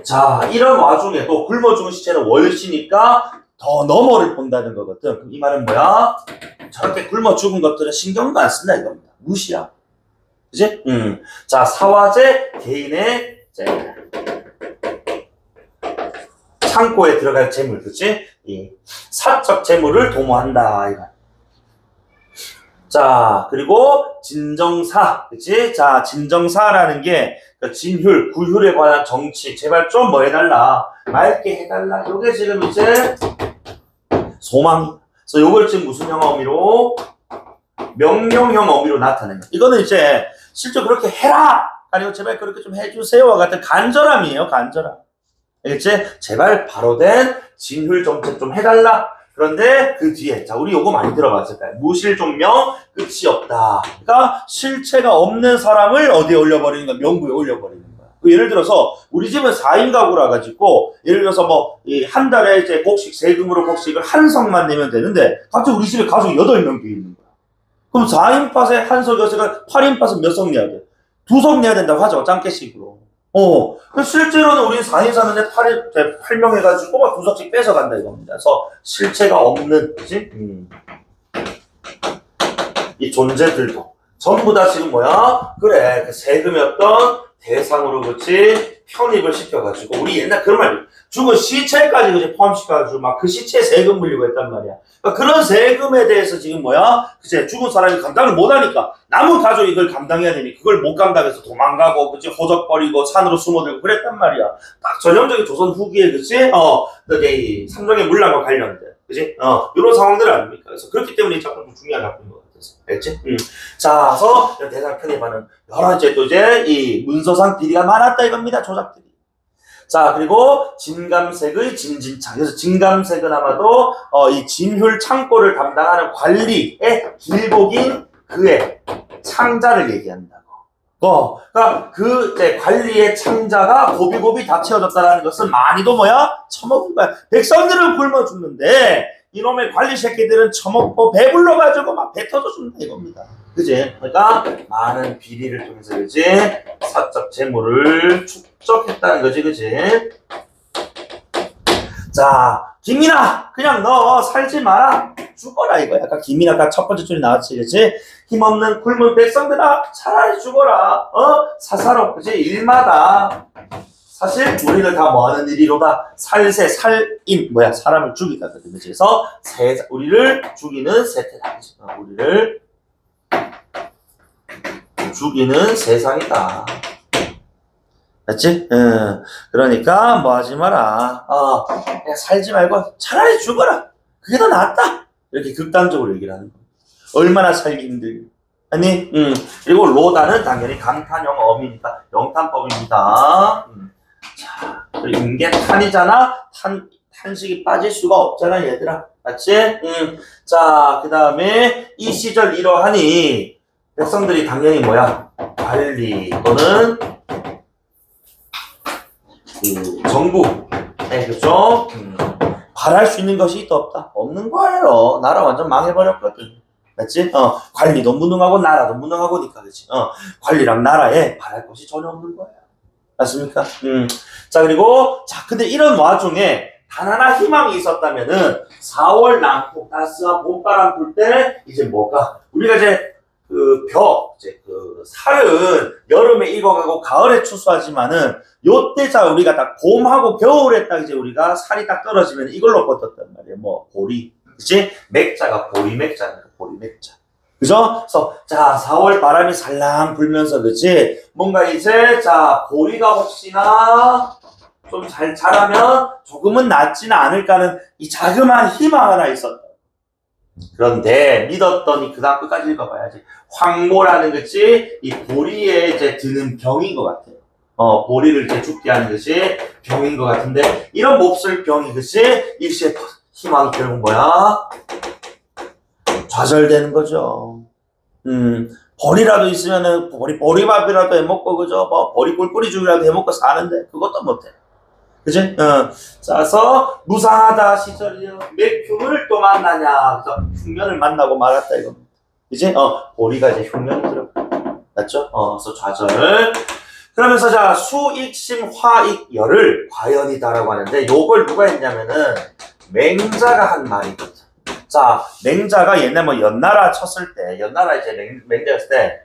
자 이런 와중에 또 굶어 죽은 시체는 월시니까 더 너머를 본다는 거거든. 그럼 이 말은 뭐야? 저렇게 굶어 죽은 것들은 신경도 안 쓴다 이겁니다. 무시야. 그지? 자, 사화제 개인의 이제 창고에 들어갈 재물, 그치? 이 사적 재물을 도모한다, 이거. 자, 그리고 진정사, 그치? 자, 진정사라는 게 진휼, 구휼에 관한 정치, 제발 좀 뭐 해달라. 맑게 해달라. 요게 지금 이제 소망. 그래서 요걸 지금 무슨 형 어미로? 명령형 어미로 나타내는 거. 이거는 이제 실제 그렇게 해라! 아니고 제발 그렇게 좀 해주세요와 같은 간절함이에요, 간절함. 알겠지? 제발 바로 된 진휼 정책 좀 해달라. 그런데 그 뒤에, 자, 우리 요거 많이 들어봤을 거예요. 무실종명, 끝이 없다. 그러니까 실체가 없는 사람을 어디에 올려버리는 거야? 명부에 올려버리는 거야. 예를 들어서, 우리 집은 4인 가구라 가지고, 예를 들어서 뭐, 한 달에 이제 곡식, 세금으로 곡식을 한 석만 내면 되는데, 갑자기 우리 집에 가족이 8명이 있는 거야. 그럼 4인 팟에 한 석이었으니까 8인 팟은 몇 석 내야 돼? 2석 내야 된다고 하죠. 짱깨식으로. 실제로는 우리는 4인 사는데 8명 해가지고 막 2석씩 뺏어간다 이겁니다. 그래서 실체가 없는, 그치? 이 존재들도 전부 다 지금 뭐야? 그래, 그 세금의 어떤 대상으로 그치? 편입을 시켜가지고 우리 옛날 그런 말이야. 죽은 시체까지 그치? 포함시켜가지고 막 그 시체에 세금 물리고 했단 말이야. 그러니까 그런 세금에 대해서 지금 뭐야? 그치? 죽은 사람이 감당을 못하니까 남은 가족이 그걸 감당해야 되니 그걸 못 감당해서 도망가고 그치? 호적거리고 산으로 숨어들고 그랬단 말이야. 딱 전형적인 조선 후기에 그치? 이 삼정의 문란과 관련된 그치? 이런 상황들 아닙니까? 그래서 그렇기 때문에 이 작품도 중요한 작품인 것 같아서. 알겠지? 자, 그래서 대상 편입하는 여러 이제 또 이제 이 문서상 비리가 많았다 이겁니다. 조작들이. 자, 그리고 진감색의 진진창. 그래서 진감색은 아마도 이 진휼 창고를 담당하는 관리의 길복인 그의 창자를 얘기한다고. 그러니까 그 이제 관리의 창자가 고비고비 다 채워졌다는 것은 많이도 뭐야? 처먹은 거야. 백성들은 굶어 죽는데 이놈의 관리 새끼들은 처먹고 배불러가지고 막 배 터져 죽는다 이겁니다. 그지? 그러니까 많은 비리를 통해서 그지? 사적 재물을 축적했다는 거지, 그지? 자, 김이나 그냥 너 살지 마라. 죽어라 이거야. 아까 김이나가 첫 번째 줄이 나왔지, 그지? 힘없는 굶은 백성들아 차라리 죽어라. 사사롭, 그지? 일마다. 사실 우리를 다 뭐하는 일이로다. 살세, 살인, 사람을 죽이다거든. 그래서 우리를 죽이는 세태다. 우리를 죽이는 세상이다. 맞지? 그러니까 뭐 하지 마라. 그냥 살지 말고 차라리 죽어라. 그게 더 낫다. 이렇게 극단적으로 얘기를 하는 거야. 얼마나 살기 힘들니? 아니, 그리고 로다는 당연히 감탄형 어미니까 영탄법입니다. 자, 그리고 이게 탄이잖아. 탄식이 빠질 수가 없잖아, 얘들아. 맞지? 자, 그 다음에 이 시절 이러하니 백성들이 당연히 뭐야? 관리 또는 그 정부, 그죠? 바랄 수 있는 것이 또 없다. 없는 거예요. 나라 완전 망해버렸거든. 맞지? 관리도 무능하고 나라도 무능하고니까, 그치? 관리랑 나라에 바랄 것이 전혀 없는 거예요. 맞습니까? 자, 그리고, 자, 근데 이런 와중에 단 하나 희망이 있었다면은 4월 난폭, 따스한 봄바람 불 때 이제 뭐가? 우리가 이제 살은 여름에 익어가고 가을에 추수하지만은 요때 자 우리가 딱 봄하고 겨울에 딱 이제 우리가 살이 딱 떨어지면 이걸로 버텼단 말이에요. 뭐 보리, 그치? 맥자가 보리 맥자니까 보리 맥자. 그죠? 그래서 자 4월 바람이 살랑 불면서 그치? 뭔가 이제 자 보리가 혹시나 좀 잘 자라면 조금은 낫지는 않을까 하는 이 자그마한 희망 하나 있었다. 그런데 믿었더니 그 다음 끝까지 읽어봐야지. 황모라는 것이 이 보리에 이제 드는 병인 것 같아요. 보리를 이제 죽게 하는 것이 병인 것 같은데 이런 몹쓸 병이 것이 일시에 희망이 결국 뭐야? 좌절되는 거죠. 보리라도 있으면은 보리밥이라도 해먹고 그죠? 뭐 보리 꿀꿀이 죽이라도 해먹고 사는데 그것도 못해. 그지? 그래서 무상하다 시절이요. 몇 흉을 또 만나냐. 그래서 흉년을 만나고 말았다 이겁니다. 그지? 보리가 이제 흉년이 들어. 맞죠? 그래서 좌절. 그러면서 자 수익심 화익열을 과연이다라고 하는데 요걸 누가 했냐면은 맹자가 한 말이거든. 자 맹자가 옛날 뭐 연나라 쳤을 때 연나라 이제 맹자였을 때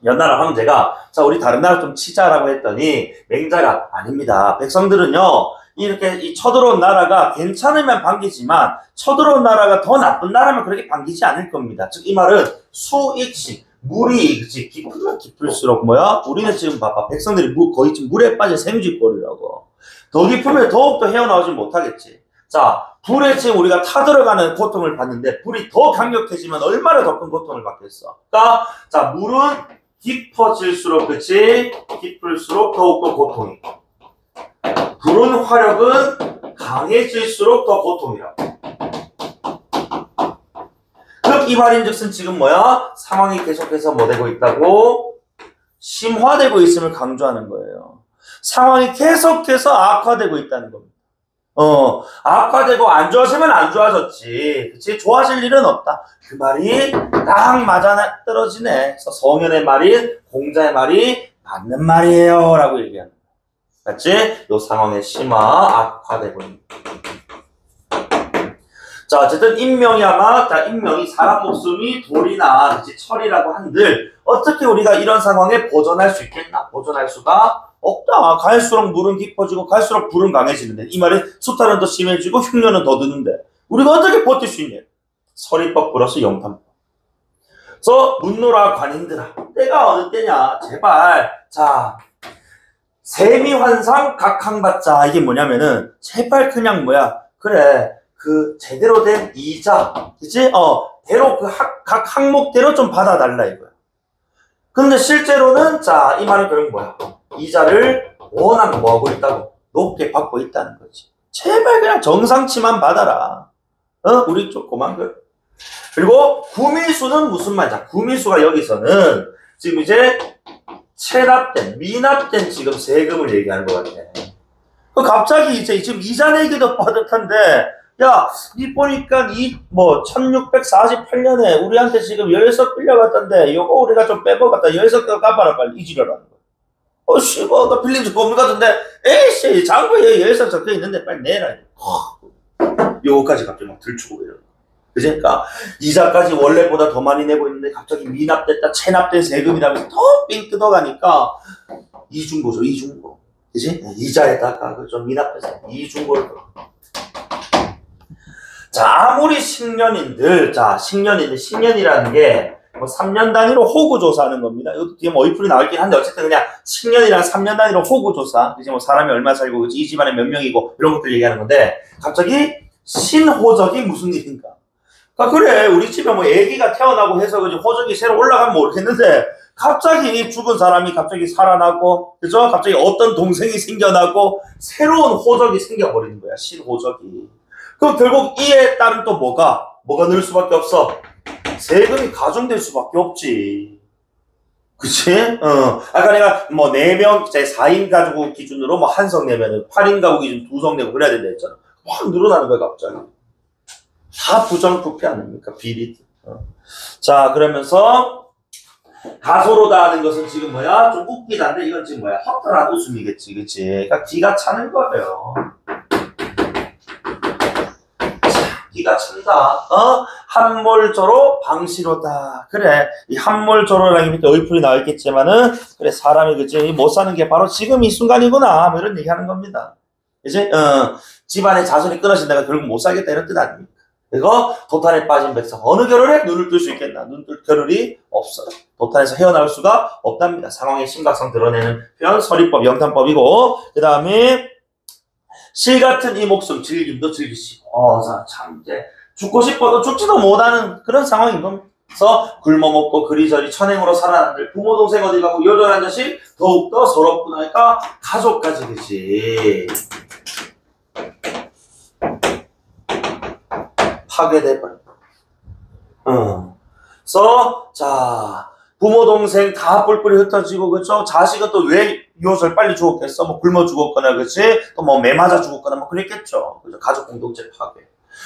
연나라 황제가 자 우리 다른 나라 좀 치자라고 했더니 맹자가 아닙니다. 백성들은요 이렇게 이 쳐들어온 나라가 괜찮으면 반기지만 쳐들어온 나라가 더 나쁜 나라면 그렇게 반기지 않을 겁니다. 즉 이 말은 수익심 물이 그치 깊으면 깊을수록 뭐야? 우리는 지금 봐봐 백성들이 거의 지금 물에 빠진 생쥐꼴이라고. 더 깊으면 더욱더 헤어나오지 못하겠지. 자 불에 지금 우리가 타들어가는 고통을 받는데 불이 더 강력해지면 얼마나 더 큰 고통을 받겠어. 그러니까 자 물은 깊어질수록 그치 깊을수록 더욱더 고통이. 불은 화력은 강해질수록 더 고통이라고. 이 말인즉슨 지금 뭐야? 상황이 계속해서 뭐 되고 있다고? 심화되고 있음을 강조하는 거예요. 상황이 계속해서 악화되고 있다는 겁니다. 악화되고 안 좋아지면 안 좋아졌지. 그치? 좋아질 일은 없다. 그 말이 딱 맞아 떨어지네. 그래서 성현의 말이, 공자의 말이 맞는 말이에요. 라고 얘기하는 거야. 맞지? 요 상황의 심화, 악화되고 있는 거야. 자, 어쨌든 인명이야마, 자, 인명이 사람 목숨이 돌이나 그치, 철이라고 한들 어떻게 우리가 이런 상황에 보존할 수 있겠나? 보존할 수가 없다. 갈수록 물은 깊어지고 갈수록 불은 강해지는데 이 말은 수탈은 더 심해지고 흉년은 더 드는데 우리가 어떻게 버틸 수 있냐? 서리법 플러스 영탄법. 그래서 문노라 관인들아 때가 어느 때냐? 제발 자 세미환상 각항받자. 이게 뭐냐면은 제발 그냥 그래 그 제대로 된 이자, 그치? 대로 각 항목대로 좀 받아달라 이거야. 근데 실제로는 자 이 말은 결국 뭐야? 이자를 워낙 뭐하고 있다고? 높게 받고 있다는 거지. 제발 그냥 정상치만 받아라. 우리 조그만 거. 그리고 구미수는 무슨 말이야? 구미수가 여기서는 지금 이제 체납된, 미납된 지금 세금을 얘기하는 것 같아. 갑자기 이제 지금 이자 내기도 빠듯한데 야, 니 보니까 1648년에 우리한테 지금 열석 빌려갔던데 요거 우리가 좀 빼먹었다. 열석 갚아라 빨리 이지려라는 거야. 씨발 나 빌린 적 없는 것 같은데 에이씨 장부에 열석 적혀 있는데 빨리 내라. 요거까지 갑자기 막 들추고 이러는 거야. 그치? 그러니까 이자까지 원래보다 더 많이 내고 있는데 갑자기 미납됐다 체납된 세금이라면서 더 삥 뜯어가니까 이중고죠 이중고. 그치? 이자에다가 좀 미납돼서 이중고를 자, 아무리 10년인들, 자, 10년이라는 게, 3년 단위로 호구조사하는 겁니다. 이것도 뒤에 어이풀이 나올긴 한데, 어쨌든 그냥 10년이랑 3년 단위로 호구조사. 그치, 사람이 얼마 살고, 그치, 이 집안에 몇 명이고, 이런 것들 얘기하는 건데, 갑자기 신호적이 무슨 일인가? 그러니까 그래, 우리 집에 애기가 태어나고 해서, 그치, 호적이 새로 올라가면 모르겠는데, 갑자기 죽은 사람이 갑자기 살아나고, 그죠? 갑자기 어떤 동생이 생겨나고, 새로운 호적이 생겨버리는 거야, 신호적이. 그럼 결국 이에 따른 또 뭐가 늘 수밖에 없어? 세금이 가중될 수밖에 없지. 그치? 아까 내가 4명, 제 4인 가구 기준으로 한 석 내면은 8인 가구 기준 2석 내고 그래야 된다 했잖아. 확 늘어나는 거야, 갑자기. 다 부정부패 아닙니까? 비리. 자, 그러면서 가소로다 하는 것은 지금 뭐야? 좀 웃기다는데 이건 지금 뭐야? 허탈한 웃음이겠지, 그치? 그러니까 기가 차는 거예요. 기가 찬다. 함몰조로 방시로다. 그래. 이 함몰조로라는 밑에 어이풀이 나와있겠지만은, 그래, 사람이 그치. 못 사는 게 바로 지금 이 순간이구나. 이런 얘기 하는 겁니다. 이제, 집안의 자손이 끊어진다가 결국 못 살겠다. 이런 뜻 아닙니까? 그리고 도탄에 빠진 백성. 어느 겨를에 눈을 뜰 수 있겠나? 눈 뜰 겨를이 없어요. 도탄에서 헤어나올 수가 없답니다. 상황의 심각성 드러내는 표현, 서리법, 영탄법이고, 그 다음에, 실 같은 이 목숨 즐김도 즐기시고 참 이제 죽고 싶어도 죽지도 못하는 그런 상황인 겁니다. 그래서 굶어 먹고 그리저리 천행으로 살아난들 부모 동생 어디 가고 요절한 자식 더욱더 서럽구나 하니까 가족까지 그지 파괴돼버려. 그래서 자 부모 동생 다 뿔뿔이 흩어지고 그죠? 자식은 또 왜 이웃을 빨리 죽었겠어? 뭐 굶어 죽었거나 그치? 또 뭐 매 맞아 죽었거나 뭐 그랬겠죠. 그죠? 가족 공동체 파괴.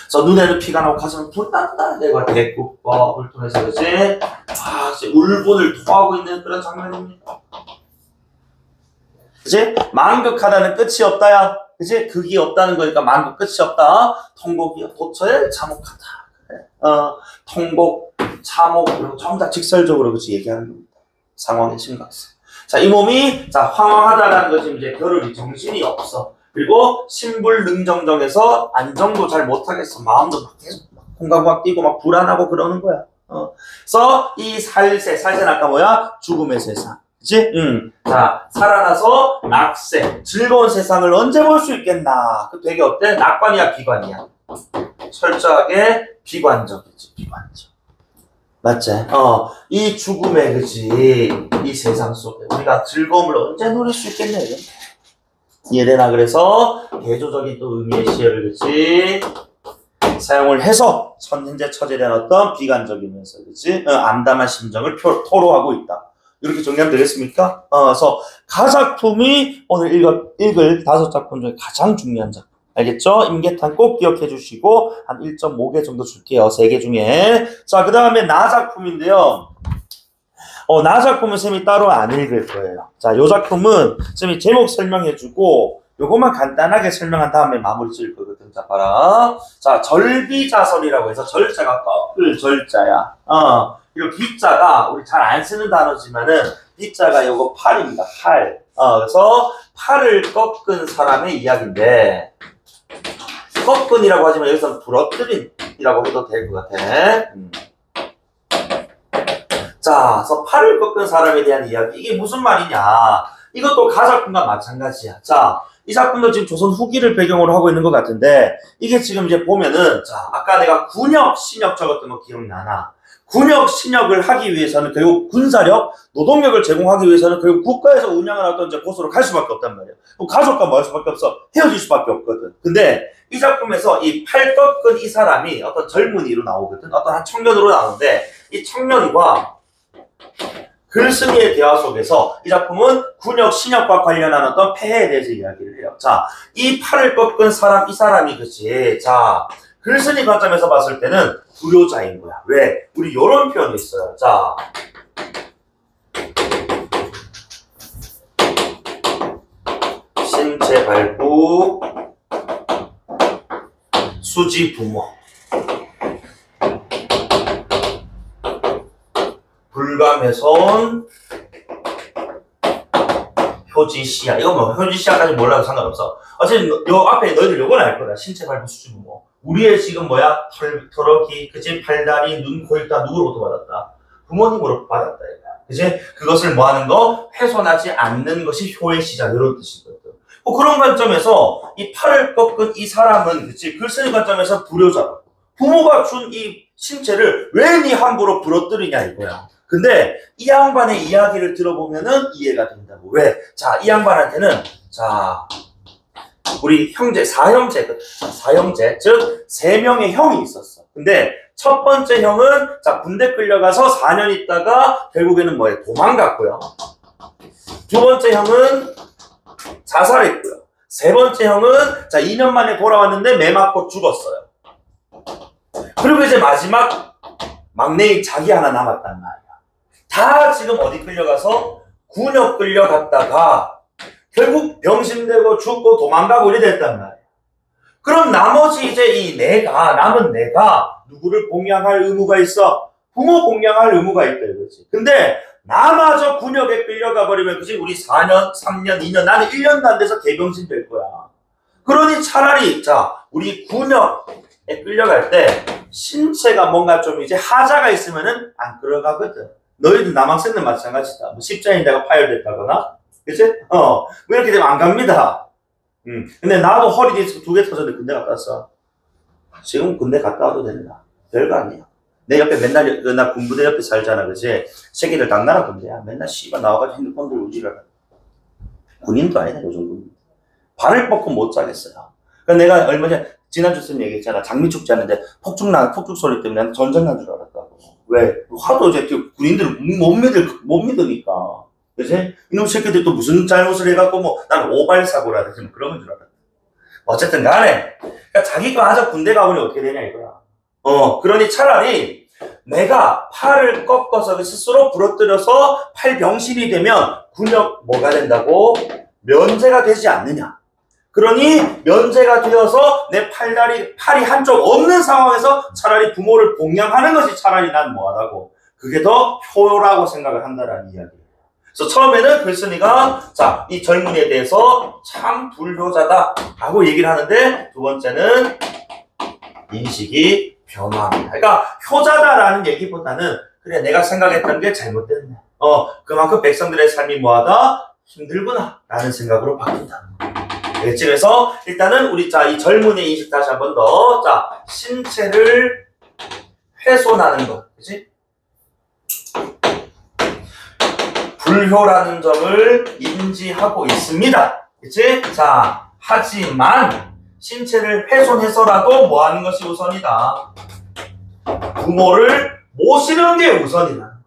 그래서 눈에는 피가 나고 가슴은 불난다. 내가 대꾸꺼 불통해서 그치? 아, 울분을 토하고 있는 그런 장면입니다. 그치? 만극하다는 끝이 없다야. 그치? 극이 없다는 거니까 만극 끝이 없다. 통곡이요. 도처에 참혹하다. 그래. 통곡, 참혹, 그리고 전부 다 직설적으로 그치 얘기하는 겁니다. 상황의 심각성. 자, 이 몸이, 자, 황황하다라는 것이 이제 겨를이 정신이 없어. 그리고 심불능정정해서 안정도 잘 못하겠어. 마음도 막 계속 콩가고 뛰고 막 불안하고 그러는 거야. 그래서 이 살세는 아까 뭐야? 죽음의 세상. 그치? 자, 살아나서 낙세, 즐거운 세상을 언제 볼 수 있겠나? 그 되게 어때? 낙관이야, 비관이야? 철저하게 비관적이지, 비관적. 맞지? 이 죽음의, 그치? 이 세상 속에 우리가 즐거움을 언제 누릴 수 있겠냐, 이런. 이해되나? 그래서 대조적인 또 의미의 시어를, 그치? 사용을 해서 현재 처지에 대한 어떤 비관적이면서, 그치? 암담한 심정을 토로하고 있다. 이렇게 정리하면 되겠습니까? 그래서 가작품이 오늘 읽을 5작품 중에 가장 중요한 작품. 알겠죠? 임계탄 꼭 기억해 주시고 한 1.5개 정도 줄게요. 3개 중에. 자, 그 다음에 나작품인데요. 나작품은 쌤이 따로 안 읽을 거예요. 자, 요 작품은 쌤이 제목 설명해 주고 요것만 간단하게 설명한 다음에 마무리 지을 거거든. 자, 봐라. 자, 절비자설이라고 해서 절자가 꺾을 절자야. 이거 비자가 우리 잘 안 쓰는 단어지만은 비자가 요거 팔입니다. 팔. 그래서 팔을 꺾은 사람의 이야기인데 꺾은이라고 하지만 여기서는 부러뜨린이라고 해도 될 것 같아. 자, 그래서 팔을 꺾은 사람에 대한 이야기. 이게 무슨 말이냐? 이것도 가작품과 마찬가지야. 자, 이 작품도 지금 조선 후기를 배경으로 하고 있는 것 같은데 이게 지금 이제 보면은 자, 아까 내가 군역, 신역 적었던 거 기억나나? 군역, 신역을 하기 위해서는 결국 군사력, 노동력을 제공하기 위해서는 결국 국가에서 운영하는 어떤 이제 곳으로 갈 수밖에 없단 말이야. 그럼 가족과 뭐 할 수밖에 없어? 헤어질 수밖에 없거든. 근데 이 작품에서 이 팔 꺾은 이 사람이 어떤 젊은이로 나오거든. 어떤 한 청년으로 나오는데 이 청년과 글쓴이의 대화 속에서 이 작품은 군역, 신역과 관련한 어떤 폐해에 대해서 이야기를 해요. 자, 이 팔을 꺾은 사람, 이 사람이 그치. 자, 글쓴이 관점에서 봤을 때는 불효자인 거야. 왜? 우리 요런 표현이 있어요. 자, 신체 발부, 수지 부모, 불감훼손, 효지시야. 이거 뭐 효지시야까지 몰라도 상관없어. 어쨌든 요 앞에 너희들 요건 알 거다. 신체 발부, 수지 부모. 우리의 지금 뭐야? 털어기, 그치? 팔다리, 눈, 코, 입 다 누구로부터 받았다? 부모님으로부터 받았다, 이거야. 그치? 그것을 뭐 하는 거? 훼손하지 않는 것이 효의 시작, 이런 뜻이거든. 그런 관점에서 이 팔을 꺾은 이 사람은, 그치? 글쓴이 관점에서 불효자고. 부모가 준 이 신체를 왜 니 함부로 부러뜨리냐, 이거야. 근데 이 양반의 이야기를 들어보면은 이해가 된다고. 왜? 자, 이 양반한테는, 자, 우리 형제, 사형제, 사형제, 즉 3명의 형이 있었어. 근데 첫 번째 형은 자 군대 끌려가서 4년 있다가 결국에는 뭐예요? 도망갔고요. 두 번째 형은 자살했고요. 세 번째 형은 자 2년 만에 돌아왔는데 매 맞고 죽었어요. 그리고 이제 마지막 막내인 자기 하나 남았단 말이야. 다 지금 어디 끌려가서 군역 끌려갔다가 결국 병신되고 죽고 도망가고 이래 됐단 말이야. 그럼 나머지 이제 이 남은 내가 누구를 봉양할 의무가 있어? 부모 봉양할 의무가 있다 이거지. 근데 나마저 군역에 끌려가 버리면 그치? 우리 4년, 3년, 2년 나는 1년도 안 돼서 개병신 될 거야. 그러니 차라리 자 우리 군역에 끌려갈 때 신체가 뭔가 좀 이제 하자가 있으면은 안 끌어가거든. 너희들 남학생들 마찬가지다. 뭐 십자인대가 파열됐다거나 그치? 뭐 이렇게 되면 안 갑니다. 근데 나도 허리 디스크 2개 터졌는데 군대 갔다 왔어. 지금 군대 갔다 와도 된다. 별거 아니야. 내 옆에 맨날, 나 군부대 옆에 살잖아, 그치? 새끼들 당나라 군대야. 맨날 씨발 나와가지고 핸드폰 들고 우지랄. 군인도 아니다, 요즘 군인. 발을 뻗고 못 자겠어요. 그래서 내가 얼마 전에, 지난주 쌤 얘기했잖아. 장미축제 하는데 폭죽 소리 때문에 전쟁 난 줄 알았다고. 왜? 하도 이제 군인들은 못 믿으니까. 그치? 이놈 새끼들 또 무슨 잘못을 해갖고 뭐, 난 오발사고라든지 뭐 그런 줄 알았다. 어쨌든 간에, 그러니까 자기가 아저 군대 가보니 어떻게 되냐 이거야. 그러니 차라리 내가 팔을 꺾어서 스스로 부러뜨려서 팔병신이 되면 군역 뭐가 된다고? 면제가 되지 않느냐. 그러니 면제가 되어서 내 팔이 한쪽 없는 상황에서 차라리 부모를 봉양하는 것이 차라리 난 뭐하다고. 그게 더 효라고 생각을 한다라는 이야기예요. 그래서 처음에는 글쓴이가 자, 이 젊은이에 대해서 참 불효자다 라고 얘기를 하는데 두 번째는 인식이 변화합니다. 그러니까 효자다라는 얘기보다는 그래 내가 생각했던 게 잘못됐네. 그만큼 백성들의 삶이 뭐하다? 힘들구나 라는 생각으로 바뀐다. 알겠지? 그래서 일단은 우리 자, 이 젊은이의 인식 다시 한 번 더. 자, 신체를 훼손하는 것. 그치? 불효라는 점을 인지하고 있습니다. 그치? 자, 하지만 신체를 훼손해서라도 뭐 하는 것이 우선이다. 부모를 모시는 게 우선이다.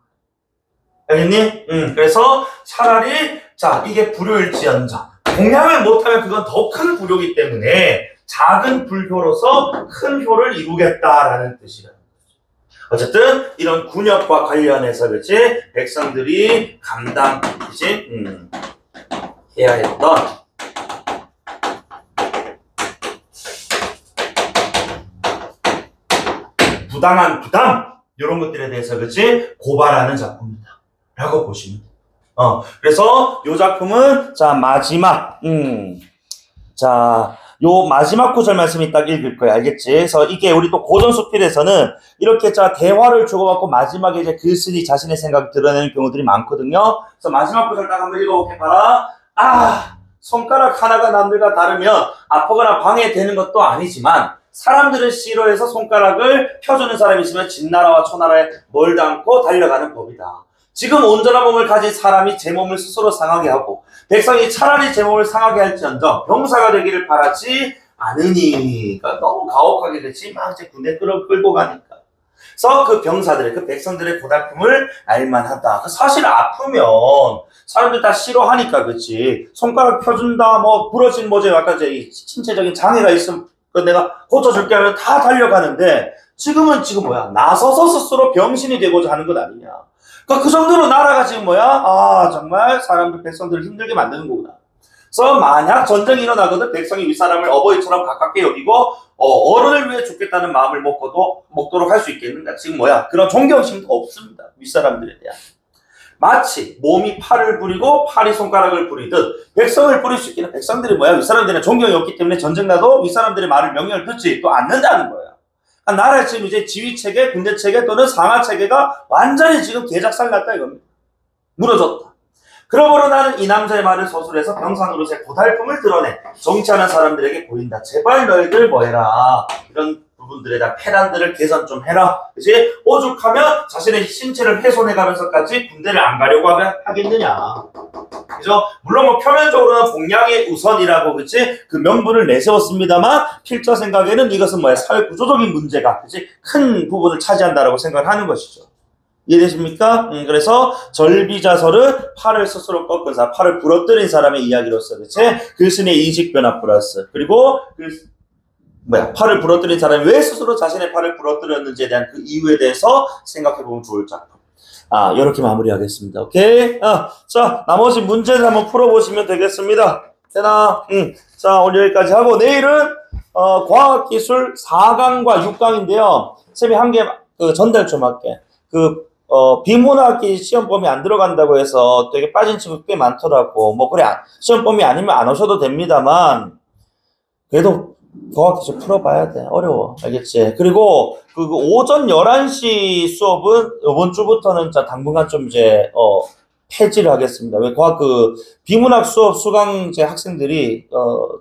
알겠니? 그래서 차라리 자, 이게 불효일지언정 공양을 못하면 그건 더 큰 불효이기 때문에 작은 불효로서 큰 효를 이루겠다라는 뜻이라. 어쨌든 이런 군역과 관련해서 그렇지 백성들이 그렇지 해야 했던 부당한 부담 이런 것들에 대해서 그렇지 고발하는 작품이다 라고 보시면 돼요. 그래서 요 작품은 자 마지막 자 요 마지막 구절 말씀이 딱 읽을 거야. 알겠지? 그래서 이게 우리 또 고전수필에서는 이렇게 자 대화를 주고받고 마지막에 이제 글쓴이 자신의 생각을 드러내는 경우들이 많거든요. 그래서 마지막 구절 딱 한번 읽어볼게 봐라. 손가락 하나가 남들과 다르면 아프거나 방해되는 것도 아니지만 사람들을 싫어해서 손가락을 펴주는 사람이 있으면 진나라와 초나라에 멀지 않고 달려가는 법이다. 지금 온전한 몸을 가진 사람이 제 몸을 스스로 상하게 하고 백성이 차라리 제 몸을 상하게 할지언정 병사가 되기를 바라지 않으니. 그러니까 너무 가혹하게 됐지 막 이제 군대 끌고 가니까. 그래서 그 병사들의 그 백성들의 고달픔을 알만하다. 사실 아프면 사람들 다 싫어하니까 그렇지. 손가락 펴준다 뭐 부러진 뭐지 약간 이제 신체적인 장애가 있으면 내가 고쳐줄게 하면 다 달려가는데 지금 뭐야 나서서 스스로 병신이 되고자 하는 것 아니냐. 그러니까 그 정도로 나라가 지금 뭐야? 정말 사람들, 백성들을 힘들게 만드는 거구나. 그래서 만약 전쟁이 일어나거든 백성이 윗사람을 어버이처럼 가깝게 여기고 어른을 위해 죽겠다는 마음을 먹도록 할 수 있겠는가? 지금 뭐야? 그런 존경심도 없습니다. 윗사람들에 대한. 마치 몸이 팔을 부리고 팔이 손가락을 부리듯 백성을 부릴 수 있기는 백성들이 뭐야? 윗사람들은 존경이 없기 때문에 전쟁 나도 윗사람들의 말을 명령을 듣지 또 않는다는 거야. 나라의 지금 이제 지휘체계, 군대체계 또는 상하체계가 완전히 지금 개작살 났다 이겁니다. 무너졌다. 그러므로 나는 이 남자의 말을 서술해서 병상으로서의 고달픔을 드러내 정치하는 사람들에게 보인다. 제발 너희들 뭐해라. 이런 부분들에 대한 패란들을 개선 좀 해라. 그치? 오죽하면 자신의 신체를 훼손해가면서까지 군대를 안 가려고 하겠느냐. 그죠? 물론 뭐 표면적으로는 공양의 우선이라고 그치? 그 명분을 내세웠습니다만 필자 생각에는 이것은 뭐야? 사회 구조적인 문제가 그치? 큰 부분을 차지한다라고 생각을 하는 것이죠. 이해되십니까? 그래서 절비자설은 팔을 스스로 꺾은 사람, 팔을 부러뜨린 사람의 이야기로서 그치? 글쓴이의 인식 변화 플러스 그리고 팔을 부러뜨린 사람이 왜 스스로 자신의 팔을 부러뜨렸는지에 대한 그 이유에 대해서 생각해보면 좋을 작품. 이렇게 마무리하겠습니다. 오케이? 자, 나머지 문제를 한번 풀어보시면 되겠습니다. 되나? 자, 오늘 여기까지 하고, 내일은, 과학기술 4강과 6강인데요. 쌤이 한 개, 전달 좀 할게. 비문학이 시험 범위 안 들어간다고 해서 되게 빠진 친구 꽤 많더라고. 뭐, 그래, 시험 범위 아니면 안 오셔도 됩니다만, 그래도 과학기술 풀어봐야 돼. 어려워. 알겠지? 그리고 오전 11시 수업은 이번 주부터는 당분간 좀 이제 폐지를 하겠습니다. 왜 비문학 수업 수강제 학생들이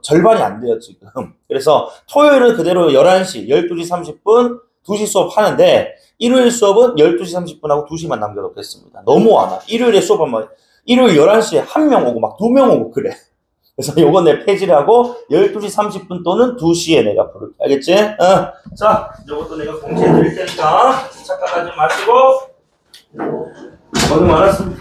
절반이 안 돼요, 지금. 그래서 토요일은 그대로 11시, 12시 30분, 2시 수업 하는데 일요일 수업은 12시 30분하고 2시만 남겨놓겠습니다. 너무 안 와. 일요일에 수업은 일요일 11시에 1명 오고 막 2명 오고 그래. 그래서 요건 내 폐지를 하고 12시 30분 또는 2시에 내가 부를게. 알겠지? 자, 요것도 내가 공지해 드릴 테니까 착각하지 마시고 고생 많았습니다.